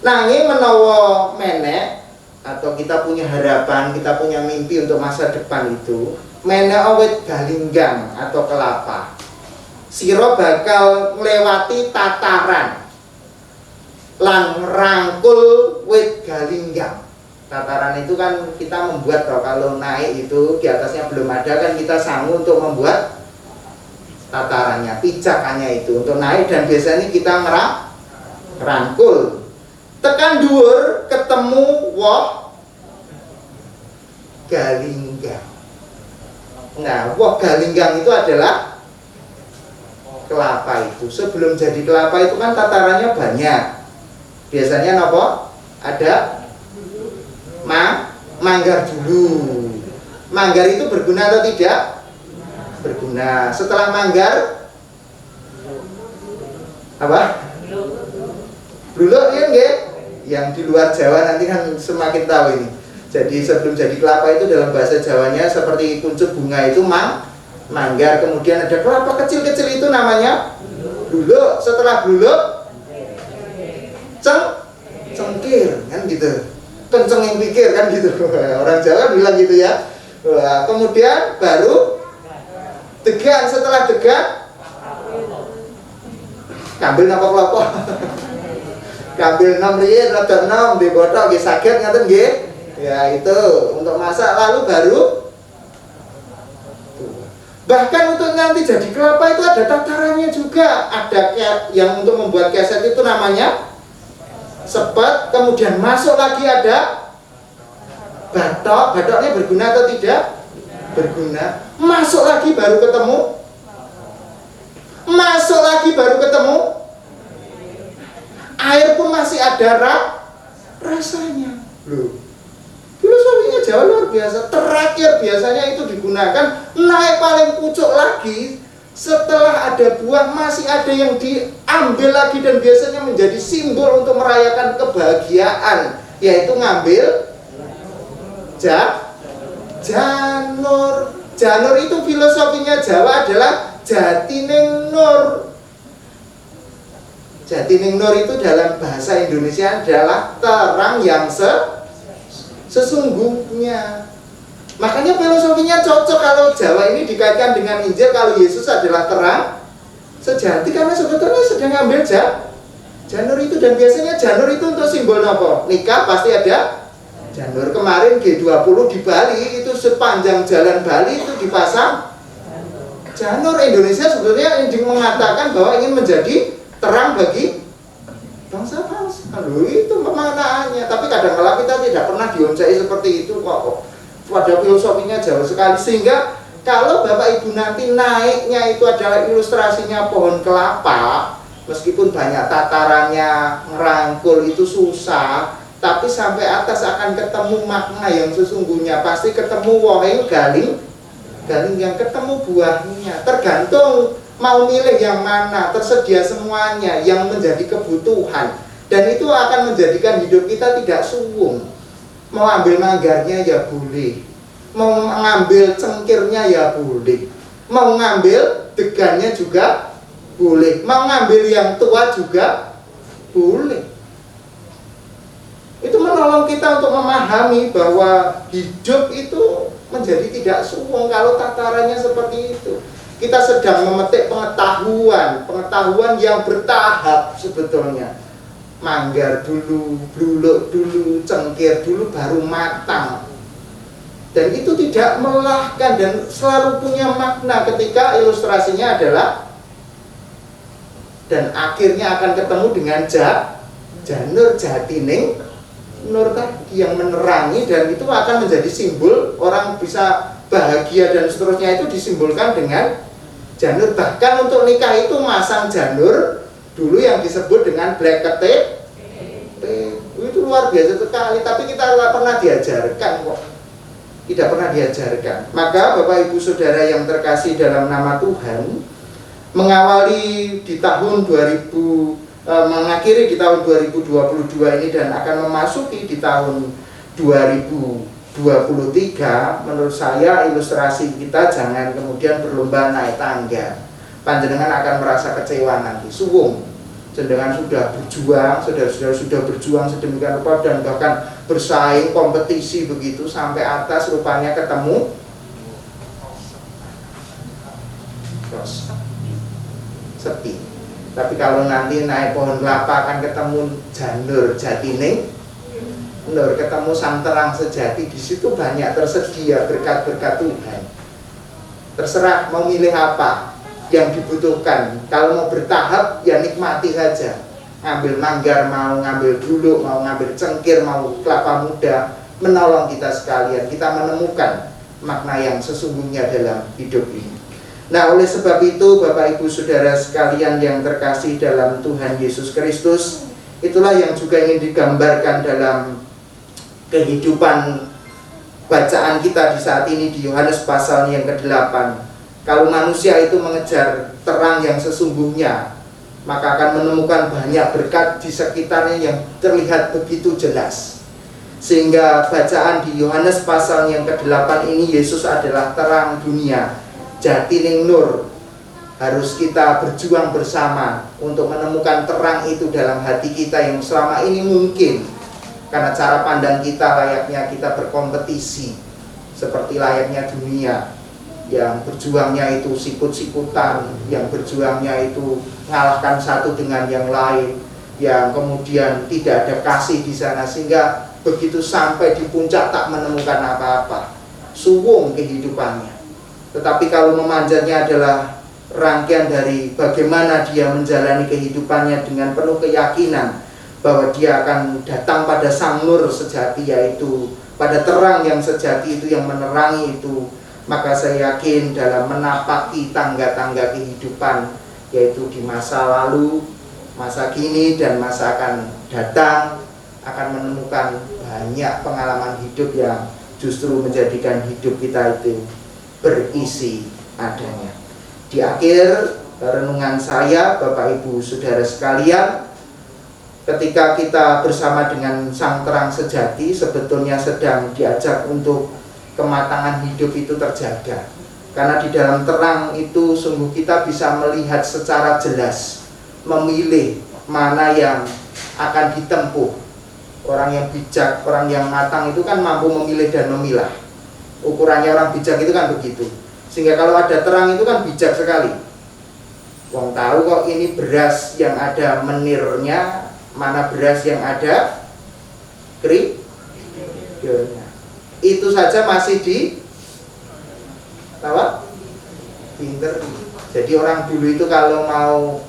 Nanging menawa menek atau kita punya harapan, kita punya mimpi untuk masa depan itu, menek awet galinggang atau kelapa. Siro bakal melewati tataran lan rangkul wit galinggang. Tataran itu kan kita membuat kalau naik itu di atasnya belum ada kan kita sanggup untuk membuat tatarannya, pijakannya itu untuk naik, dan biasanya kita ngerangkul. Tekan dhuwur ketemu woh galinggang. Nah, woh galinggang itu adalah kelapa itu. Sebelum jadi kelapa itu kan tatarannya banyak. Biasanya apa? Ada manggar dulu. Manggar itu berguna atau tidak? Berguna. Setelah manggar apa? Bluluk ya nggih? Yang di luar Jawa nanti kan semakin tahu ini. Jadi sebelum jadi kelapa itu dalam bahasa Jawanya seperti kuncup bunga itu manggar, kemudian ada kelapa kecil-kecil itu namanya bluluk. Setelah bluluk cengkir kan gitu. Kenceng yang pikir kan gitu. Orang Jawa bilang gitu ya. Wah, kemudian baru degan. Setelah degan ngambil napa kelapa. Ngambil 6 riye rada 6 di botok nggih saged ngaten nggih. Ya itu untuk masak, lalu baru bahkan untuk nanti jadi kelapa itu ada tatarannya juga. Ada yang untuk membuat keset itu namanya sepet, kemudian masuk lagi ada batok. Batoknya berguna atau tidak? Berguna. Masuk lagi baru ketemu. Masuk lagi baru ketemu. Air pun masih ada rasanya. Loh. Filosofinya Jawa luar biasa. Terakhir biasanya itu digunakan naik paling pucuk lagi. Setelah ada buah masih ada yang diambil lagi dan biasanya menjadi simbol untuk merayakan kebahagiaan, yaitu ngambil janur. Janur itu filosofinya Jawa adalah jatining nur. Jatining nur itu dalam bahasa Indonesia adalah terang yang sesungguhnya. Makanya filosofinya cocok kalau Jawa ini dikaitkan dengan Injil, kalau Yesus adalah terang sejati, karena sebetulnya sedang ambil janur itu. Dan biasanya janur itu untuk simbol apa? Nikah pasti ada janur. Kemarin G20 di Bali itu sepanjang jalan Bali itu dipasang janur. Indonesia sebetulnya ingin mengatakan bahwa ingin menjadi terang bagi bangsa-bangsa. Aduh, itu pemaknaannya. Tapi kadang-kala kita tidak pernah dioncai seperti itu kok. Pada filosofinya Jawa sekali. Sehingga kalau Bapak Ibu nanti naiknya itu adalah ilustrasinya pohon kelapa, meskipun banyak tatarannya, ngerangkul itu susah, tapi sampai atas akan ketemu makna yang sesungguhnya. Pasti ketemu woheng galing yang ketemu buahnya. Tergantung mau milih yang mana, tersedia semuanya yang menjadi kebutuhan. Dan itu akan menjadikan hidup kita tidak suwung. Mau ambil manggarnya ya boleh, mau ngambil cengkirnya ya boleh, mau ngambil degannya juga boleh, mau ngambil yang tua juga boleh. Itu menolong kita untuk memahami bahwa hidup itu menjadi tidak suwung kalau tatarannya seperti itu. Kita sedang memetik pengetahuan yang bertahap sebetulnya. Manggar dulu, bluluk dulu, cengkir dulu, baru matang. Dan itu tidak melelahkan dan selalu punya makna ketika ilustrasinya adalah, dan akhirnya akan ketemu dengan janur, jatining nur tadi yang menerangi, dan itu akan menjadi simbol orang bisa bahagia dan seterusnya. Itu disimbolkan dengan janur. Bahkan untuk nikah itu masang janur dulu yang disebut dengan black tape. Itu luar biasa sekali, tapi kita tidak pernah diajarkan kok. Tidak pernah diajarkan. Maka Bapak Ibu Saudara yang terkasih dalam nama Tuhan, mengawali di tahun 2000, mengakhiri di tahun 2022 ini dan akan memasuki di tahun 2023, menurut saya ilustrasi kita jangan kemudian berlomba naik tangga. Panjenengan akan merasa kecewa nanti, suwung. Jenengan sudah berjuang, saudara-saudara sudah berjuang sedemikian rupa dan bahkan bersaing kompetisi begitu sampai atas, rupanya ketemu sepi. Tapi kalau nanti naik pohon kelapa akan ketemu janur, jatining nur, ketemu sang terang sejati. Di situ banyak tersedia berkat-berkat Tuhan. Terserah mau milih apa yang dibutuhkan. Kalau mau bertahap ya nikmati saja. Ngambil manggar, mau ngambil dulu, mau ngambil cengkir, mau kelapa muda, menolong kita sekalian. Kita menemukan makna yang sesungguhnya dalam hidup ini. Nah, oleh sebab itu Bapak Ibu Saudara sekalian yang terkasih dalam Tuhan Yesus Kristus, itulah yang juga ingin digambarkan dalam kehidupan bacaan kita di saat ini di Yohanes pasal yang ke-8. Kalau manusia itu mengejar terang yang sesungguhnya, maka akan menemukan banyak berkat di sekitarnya yang terlihat begitu jelas. Sehingga bacaan di Yohanes pasal yang ke-8 ini, Yesus adalah terang dunia, jatining nur. Harus kita berjuang bersama untuk menemukan terang itu dalam hati kita yang selama ini mungkin karena cara pandang kita layaknya kita berkompetisi seperti layaknya dunia, yang berjuangnya itu sikut-sikutan, yang berjuangnya itu mengalahkan satu dengan yang lain, yang kemudian tidak ada kasih di sana, sehingga begitu sampai di puncak tak menemukan apa-apa, suwung kehidupannya. Tetapi kalau memanjatnya adalah rangkaian dari bagaimana dia menjalani kehidupannya dengan penuh keyakinan bahwa dia akan datang pada sang nur sejati, yaitu pada terang yang sejati itu yang menerangi itu, maka saya yakin dalam menapaki tangga-tangga kehidupan, yaitu di masa lalu, masa kini, dan masa akan datang, akan menemukan banyak pengalaman hidup yang justru menjadikan hidup kita itu berisi adanya. Di akhir renungan saya, Bapak Ibu Saudara sekalian, ketika kita bersama dengan Sang Terang Sejati sebetulnya sedang diajak untuk kematangan hidup itu terjaga. Karena di dalam terang itu sungguh kita bisa melihat secara jelas, memilih mana yang akan ditempuh. Orang yang bijak, orang yang matang itu kan mampu memilih dan memilah. Ukurannya orang bijak itu kan begitu. Sehingga kalau ada terang itu kan bijak sekali. Wong tahu kok ini beras yang ada menirnya, mana beras yang ada kerikilnya. Itu saja masih pinter. Jadi orang dulu itu kalau mau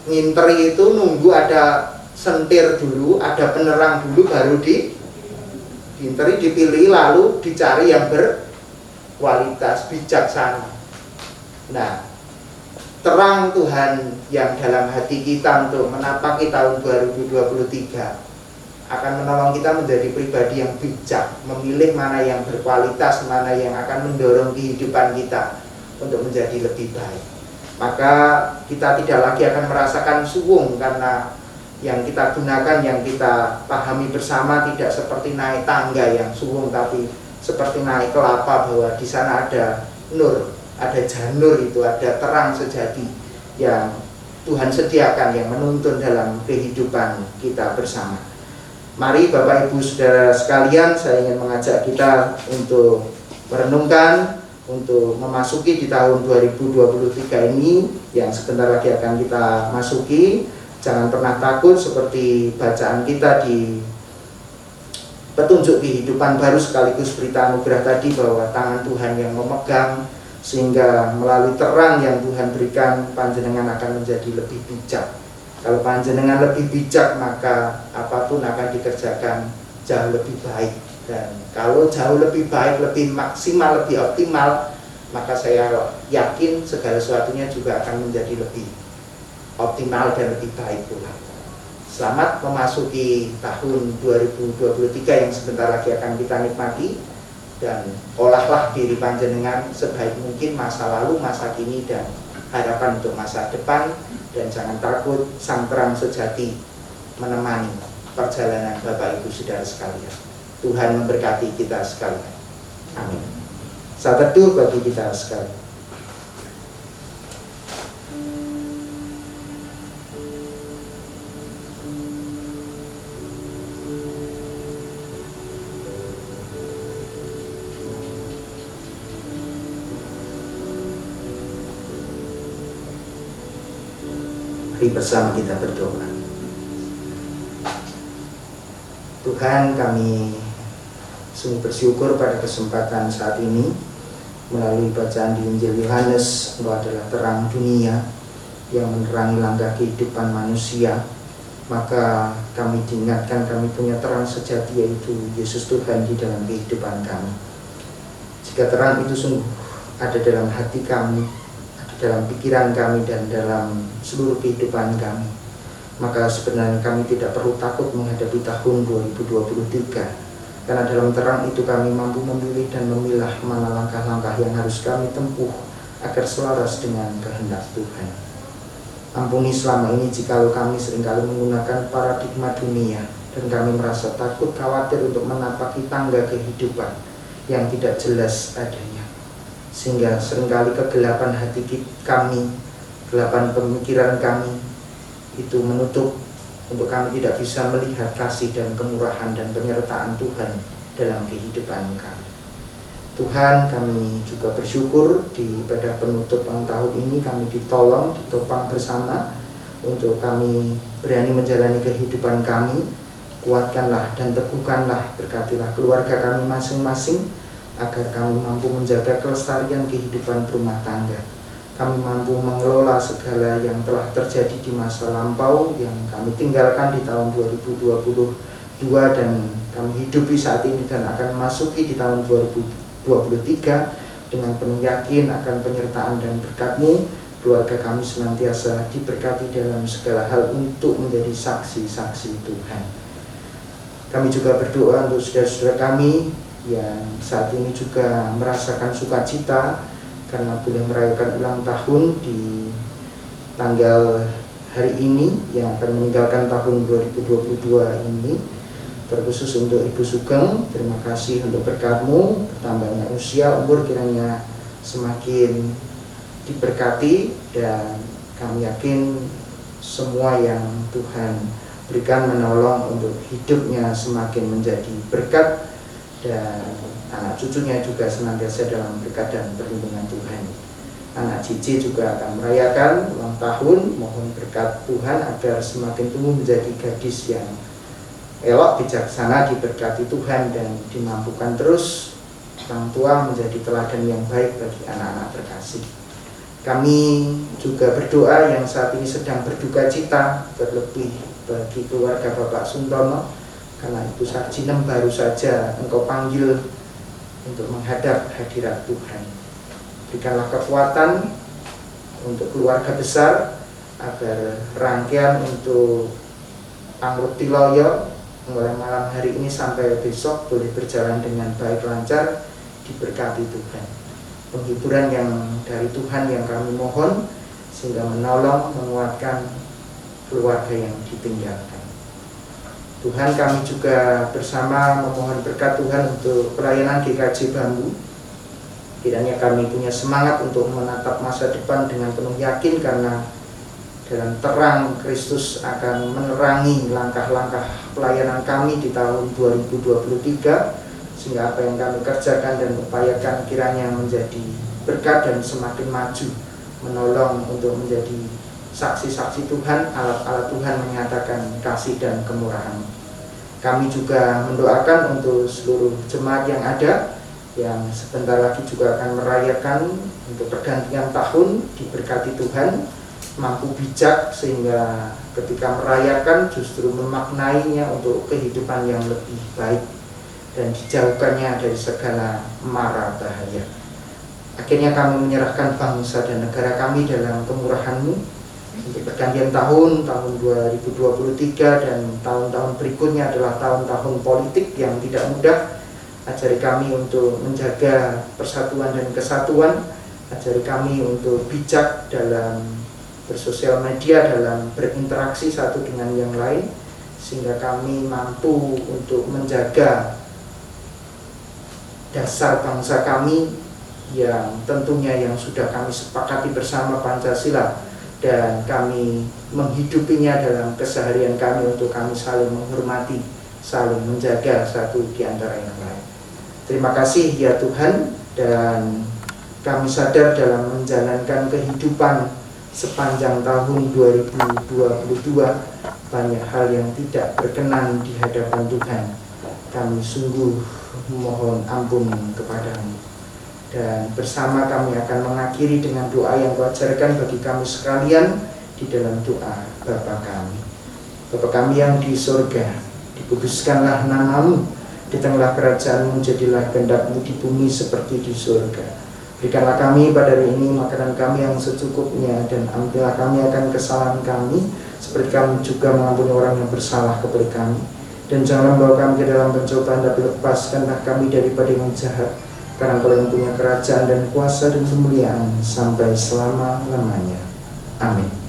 nginteri itu nunggu ada sentir dulu, ada penerang dulu, baru diinteri, dipilih, lalu dicari yang berkualitas, bijaksana. Nah, terang Tuhan yang dalam hati kita untuk menapaki tahun 2023 akan menolong kita menjadi pribadi yang bijak, memilih mana yang berkualitas, mana yang akan mendorong kehidupan kita untuk menjadi lebih baik. Maka kita tidak lagi akan merasakan suwung, karena yang kita gunakan, yang kita pahami bersama tidak seperti naik tangga yang suwung, tapi seperti naik kelapa, bahwa di sana ada nur, ada janur, itu ada terang sejati yang Tuhan sediakan, yang menuntun dalam kehidupan kita bersama. Mari Bapak Ibu Saudara sekalian, saya ingin mengajak kita untuk merenungkan, untuk memasuki di tahun 2023 ini yang sebentar lagi akan kita masuki. Jangan pernah takut, seperti bacaan kita di petunjuk kehidupan baru sekaligus berita anugerah tadi, bahwa tangan Tuhan yang memegang, sehingga melalui terang yang Tuhan berikan, panjenengan akan menjadi lebih bijak. Kalau panjenengan lebih bijak, maka apapun akan dikerjakan jauh lebih baik. Dan kalau jauh lebih baik, lebih maksimal, lebih optimal, maka saya yakin segala sesuatunya juga akan menjadi lebih optimal dan lebih baik pula. Selamat memasuki tahun 2023 yang sebentar lagi akan kita nikmati, dan olahlah diri panjenengan sebaik mungkin, masa lalu, masa kini, dan harapan untuk masa depan. Dan jangan takut, Sang Terang Sejati menemani perjalanan Bapak Ibu Saudara sekalian. Tuhan memberkati kita sekalian. Amin. Saat teduh bagi kita sekalian. Mari bersama kita berdoa. Tuhan, kami sungguh bersyukur pada kesempatan saat ini, melalui bacaan di Injil Yohanes, Engkau adalah terang dunia yang menerangi langkah kehidupan manusia. Maka kami diingatkan, kami punya terang sejati, yaitu Yesus Tuhan di dalam kehidupan kami. Jika terang itu sungguh ada dalam hati kami, dalam pikiran kami, dan dalam seluruh kehidupan kami, maka sebenarnya kami tidak perlu takut menghadapi tahun 2023, karena dalam terang itu kami mampu memilih dan memilah mana langkah-langkah yang harus kami tempuh agar selaras dengan kehendak Tuhan. Ampuni selama ini jikalau kami seringkali menggunakan paradigma dunia, dan kami merasa takut, khawatir untuk menapaki tangga kehidupan yang tidak jelas adanya, sehingga seringkali kegelapan hati kami, kegelapan pemikiran kami itu menutup untuk kami tidak bisa melihat kasih dan kemurahan dan penyertaan Tuhan dalam kehidupan kami. Tuhan, kami juga bersyukur di ibadah penutup tahun ini kami ditolong, ditopang bersama untuk kami berani menjalani kehidupan kami. Kuatkanlah dan teguhkanlah, berkatilah keluarga kami masing-masing, agar kami mampu menjaga kelestarian kehidupan berumah tangga. Kami mampu mengelola segala yang telah terjadi di masa lampau yang kami tinggalkan di tahun 2022, dan kami hidupi saat ini dan akan masuki di tahun 2023 dengan penuh yakin akan penyertaan dan berkat-Mu. Keluarga kami senantiasa diberkati dalam segala hal untuk menjadi saksi-saksi Tuhan. Kami juga berdoa untuk saudara-saudara kami yang saat ini juga merasakan sukacita karena boleh merayakan ulang tahun di tanggal hari ini yang akan meninggalkan tahun 2022 ini. Terkhusus untuk Ibu Sugeng, terima kasih untuk berkat-Mu, bertambahnya usia, umur kiranya semakin diberkati, dan kami yakin semua yang Tuhan berikan menolong untuk hidupnya semakin menjadi berkat, dan anak cucunya juga senantiasa dalam berkat dan perlindungan Tuhan. Anak Cici juga akan merayakan ulang tahun, mohon berkat Tuhan agar semakin tumbuh menjadi gadis yang elok, bijaksana, diberkati Tuhan, dan dimampukan terus orang tua menjadi teladan yang baik bagi anak-anak terkasih. Kami juga berdoa yang saat ini sedang berduka cita, terlebih bagi keluarga Bapak Suntono, karena Ibu Sarjinem baru saja Engkau panggil untuk menghadap hadirat Tuhan. Berikanlah kekuatan untuk keluarga besar agar rangkaian untuk Anggrek Tiloyo mulai malam hari ini sampai besok boleh berjalan dengan baik, lancar, diberkati Tuhan. Penghiburan yang dari Tuhan yang kami mohon, sehingga menolong, menguatkan keluarga yang ditinggalkan. Tuhan, kami juga bersama memohon berkat Tuhan untuk pelayanan GKJ Bambu. Kiranya kami punya semangat untuk menatap masa depan dengan penuh yakin, karena dalam terang Kristus akan menerangi langkah-langkah pelayanan kami di tahun 2023, sehingga apa yang kami kerjakan dan upayakan kiranya menjadi berkat dan semakin maju, menolong untuk menjadi saksi-saksi Tuhan, alat-alat Tuhan menyatakan kasih dan kemurahan. Kami juga mendoakan untuk seluruh jemaat yang ada, yang sebentar lagi juga akan merayakan untuk pergantian tahun, diberkati Tuhan, mampu bijak sehingga ketika merayakan justru memaknainya untuk kehidupan yang lebih baik dan dijauhkannya dari segala mara bahaya. Akhirnya kami menyerahkan bangsa dan negara kami dalam kemurahan-Mu untuk pergantian tahun 2023 dan tahun-tahun berikutnya adalah tahun-tahun politik yang tidak mudah. Ajari kami untuk menjaga persatuan dan kesatuan, ajari kami untuk bijak dalam bersosial media, dalam berinteraksi satu dengan yang lain, sehingga kami mampu untuk menjaga dasar bangsa kami yang tentunya yang sudah kami sepakati bersama, Pancasila, dan kami menghidupinya dalam keseharian kami untuk kami saling menghormati, saling menjaga satu di antara yang lain. Terima kasih ya Tuhan, dan kami sadar dalam menjalankan kehidupan sepanjang tahun 2022 banyak hal yang tidak berkenan di hadapan Tuhan. Kami sungguh mohon ampun kepadamu. Dan bersama kami akan mengakhiri dengan doa yang Kau ajarkan bagi kami sekalian di dalam doa Bapa kami. Bapa kami yang di surga, dikuduskanlah nama-Mu, datanglah kerajaan-Mu, jadilah kehendak-Mu di bumi seperti di surga. Berikanlah kami pada hari ini makanan kami yang secukupnya, dan ampunilah kami akan kesalahan kami, seperti kami juga mengampuni orang yang bersalah kepada kami. Dan janganlah membawa kami ke dalam pencobaan, tapi lepaskanlah kami daripada yang jahat. Karena Kau yang punya kerajaan dan kuasa dan kemuliaan sampai selama-lamanya. Amin.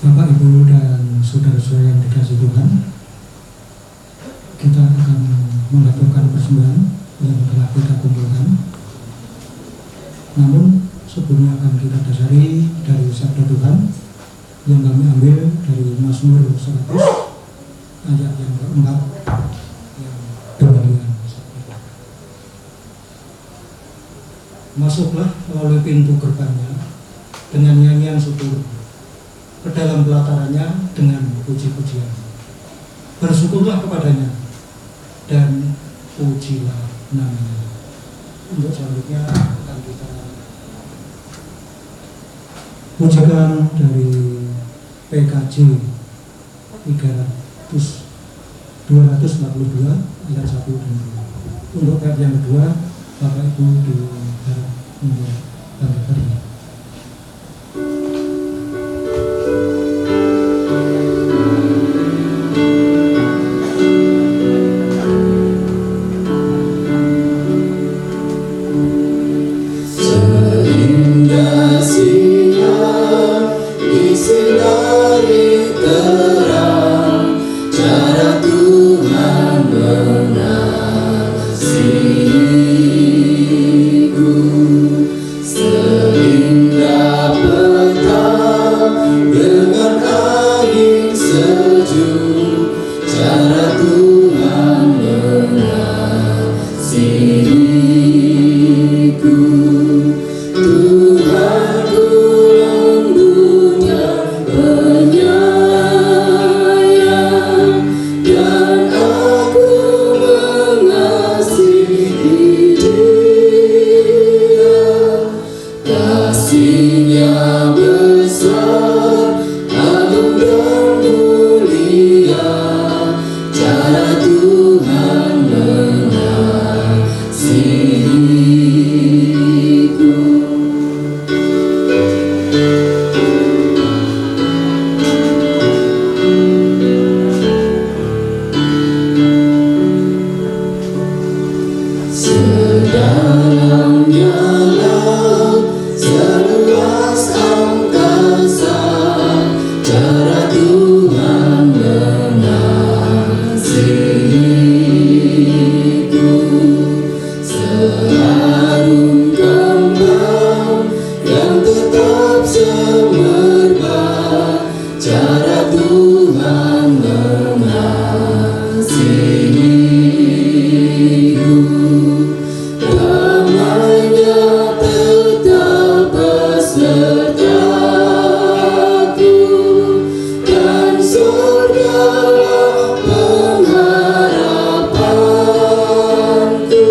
Bapak, Ibu, dan saudara-saudara yang dikasihi Tuhan, kita akan mengaturkan persembahan yang telah kita kumpulkan. Namun sebelumnya akan kita dasari dari sabda Tuhan yang kami ambil dari Mazmur 100 ayat yang keempat, yang demikian. Masuklah melalui pintu gerbangnya dengan nyanyian syukur, ke dalam pelatarannya dengan puji-pujian. Bersyukurlah kepadanya dan pujilah namanya. Untuk selanjutnya akan kita pujikan dari PKJ 242 ayat 1 dan 2. Untuk ayat yang kedua, Bapak Ibu diharap untuk bangkit berdiri. Seindah siang disinari terang, cara Tuhan mengasihiku. Seindah petang dengan angin sejuk, cara Tuhan mengasihiku. Tuhanku lembut dan penyayang, dan aku mengasihi Dia. Kasih-Nya besar, agung dan mulia, cara Tuhan mengasihiku. Sedalamnya laut, seluas angkasa, cara Tuhan mengasihiku. Seharum kembang yang tetap semerbak, cara Tuhan mengasihiku. Damai-Nya tetap besertaku, dan surgalah pengharapanku.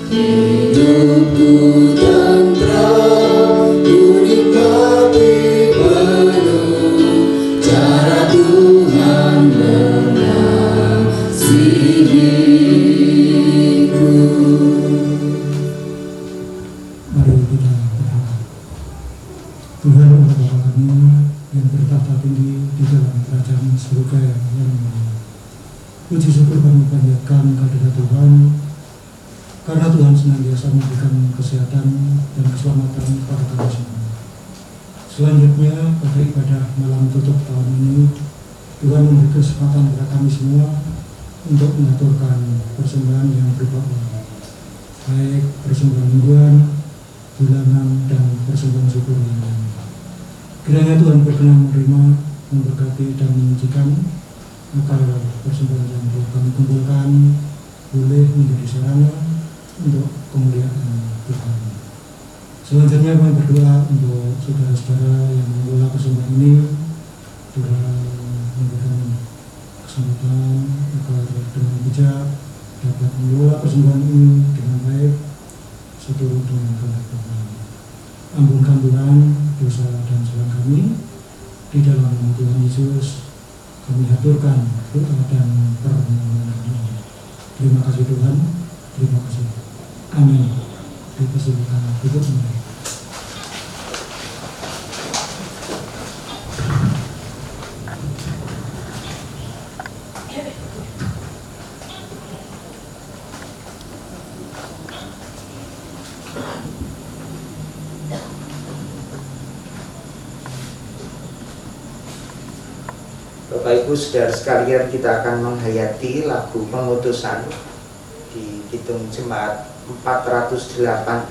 Hidupku tentram, ku nikmati penuh, cara Tuhan mengasihiku. Mari kita berdoa. Tuhan Allah Bapa kami yang bertahta tinggi di dalam kerajaan surga yang mulia. Puji syukur kami panjatkan kehadirat Tuhan, karena Tuhan senantiasa memberikan kesehatan dan keselamatan kepada kami semua. Selanjutnya pada ibadah malam tutup tahun ini, Tuhan memberi kesempatan kepada kami semua untuk mengaturkan persembahan yang berupa uang, baik persembahan mingguan, bulanan, dan persembahan syukur yang lain. Kiranya Tuhan berkenan menerima, memberkati, dan menyucikan agar persembahan yang telah kami kumpulkan boleh menjadi sarana untuk kemuliaan Tuhan. Selanjutnya kami berdoa untuk saudara-saudara yang mengelola persembahan ini. Tuhan memberikan kesempatan agar dengan bijak dapat mengelola persembahan ini dengan baik seturut dengan kehendak Tuhan. Ampunkan Tuhan dosa dan kesalahan kami. Di dalam nama Tuhan Yesus kami haturkan doa dan permohonan kami. Terima kasih Tuhan, terima kasih. Amin. Dipersilakan duduk kembali. Bapak Ibu Saudara sekalian, kita akan menghayati lagu pengutusan di Kidung Jemaat 408,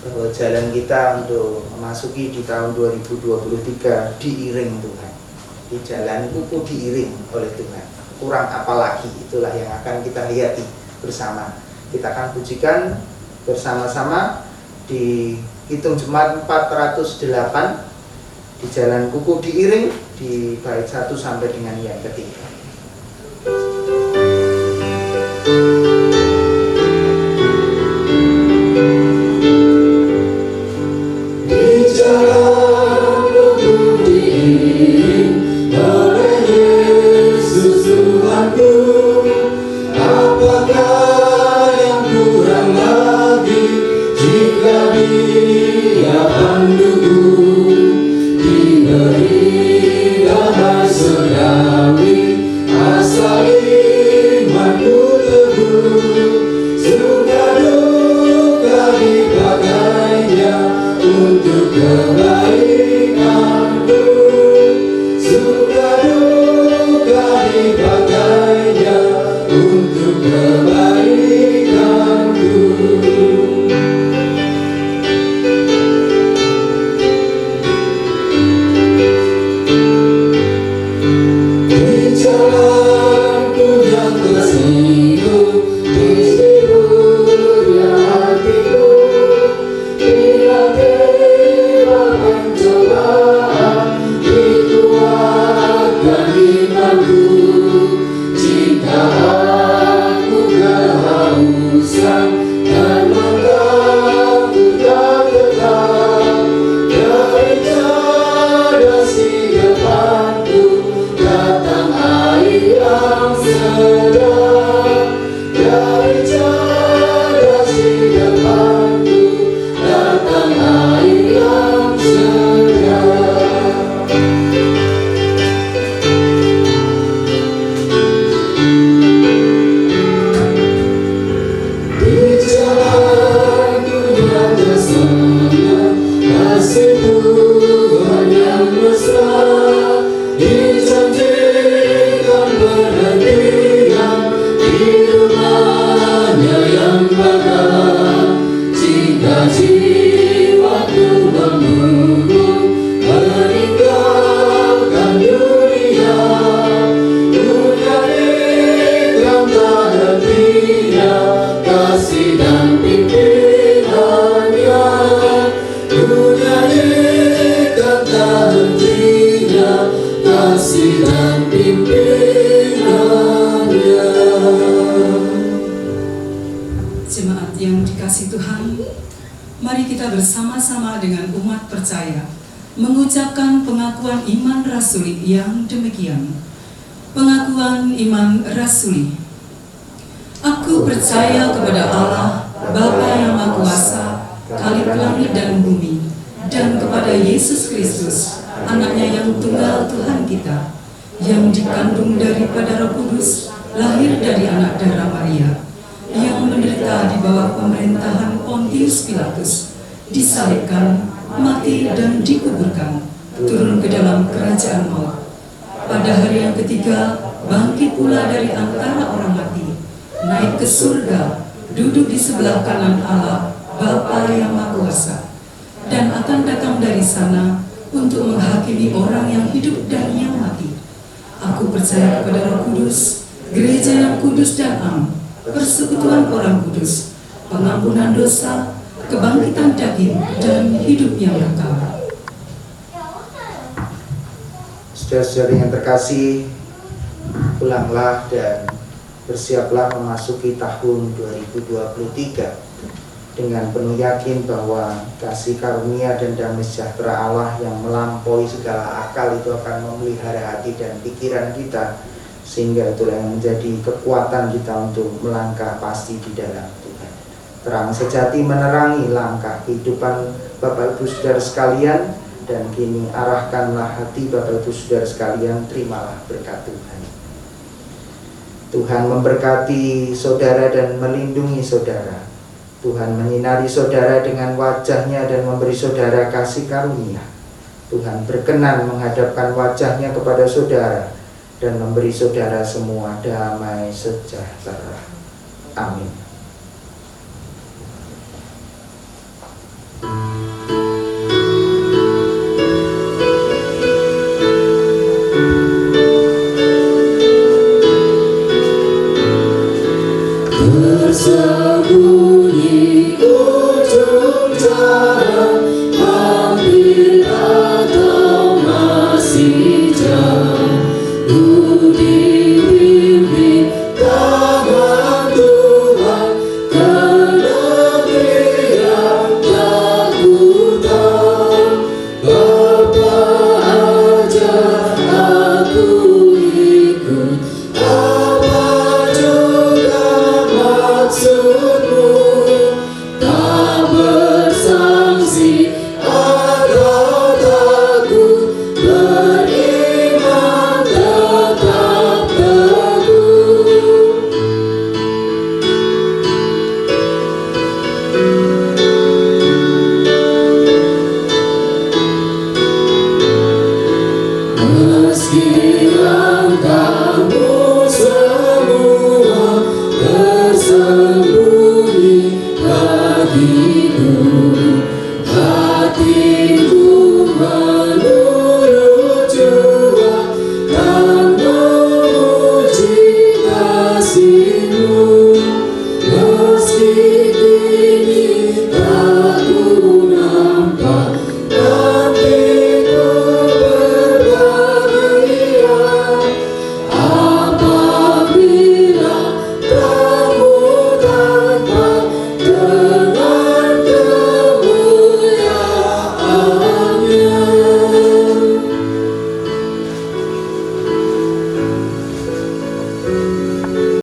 bahwa jalan kita untuk memasuki di tahun 2023 diiring Tuhan. Di jalan itu diiring oleh Tuhan. Kurang apa lagi, itulah yang akan kita hayati bersama. Kita akan pujikan bersama-sama di Kidung Jemaat 408, di jalan kuku diiring, di bait 1 sampai dengan yang ketiga. dia panduku, diberi damai surgawi, asal imanku teguh, suka duka dipakainya untuk kebaikanku, suka duka dipakainya untuk kebaikanku. Di jalanku yang tersinggung, istighfar hatiku, bila tiba pencobaan, dikuatkan imanku. Jika aku kehausan dan mengaku tak tetap, dari cadas di depanku datang air yang segar, dari cadas di depanku datang air yang segar. Di jalanku yang tersengat, kasih Tuhan yang mesra, dijanjikan berhentian di rumahnya yang megah. Jika jiwaku menunggu meninggalkan dunia, menyanyikan tak hentinya kasih dan pimpinannya, menyanyikan tak hentinya kasih dan pimpinannya. Jemaat yang dikasihi Tuhan, mari kita bersama-sama dengan umat percaya mengucapkan pengakuan iman rasuli yang demikian. Pengakuan iman rasuli. Aku percaya kepada Allah, Bapa yang Maha Kuasa, Khalik langit dan bumi, dan kepada Yesus Kristus, anaknya yang tunggal Tuhan kita, yang dikandung daripada Roh Kudus, lahir dari anak darah Maria, yang menderita di bawah pemerintahan Pontius Pilatus, disalibkan, mati dan dikuburkan, turun ke dalam kerajaan maut. Pada hari yang ketiga, bangkit pula dari antara orang mati, naik ke surga, duduk di sebelah kanan Allah, Bapa yang Maha Kuasa, dan akan datang dari sana untuk menghakimi orang yang hidup dan yang mati. Aku percaya kepada Roh Kudus, gereja yang kudus dan am, persekutuan orang kudus, pengampunan dosa, kebangkitan daging, dan hidup yang kekal. Saudara-saudari yang terkasih, pulanglah dan bersiaplah memasuki tahun 2023 dengan penuh yakin bahwa kasih karunia dan damai sejahtera Allah yang melampaui segala akal itu akan memelihara hati dan pikiran kita, sehingga itulah yang menjadi kekuatan kita untuk melangkah pasti di dalam Tuhan. Terang sejati menerangi langkah kehidupan Bapak Ibu Saudara sekalian, dan kini arahkanlah hati Bapak Ibu Saudara sekalian, terimalah berkat Tuhan. Tuhan memberkati saudara dan melindungi saudara. Tuhan menyinari saudara dengan wajah-Nya dan memberi saudara kasih karunia. Tuhan berkenan menghadapkan wajah-Nya kepada saudara dan memberi saudara semua damai sejahtera. Amin. Bersembunyi ujung jalan, hampir atau masih jauh, ku dibimbing tangan Tuhan. puji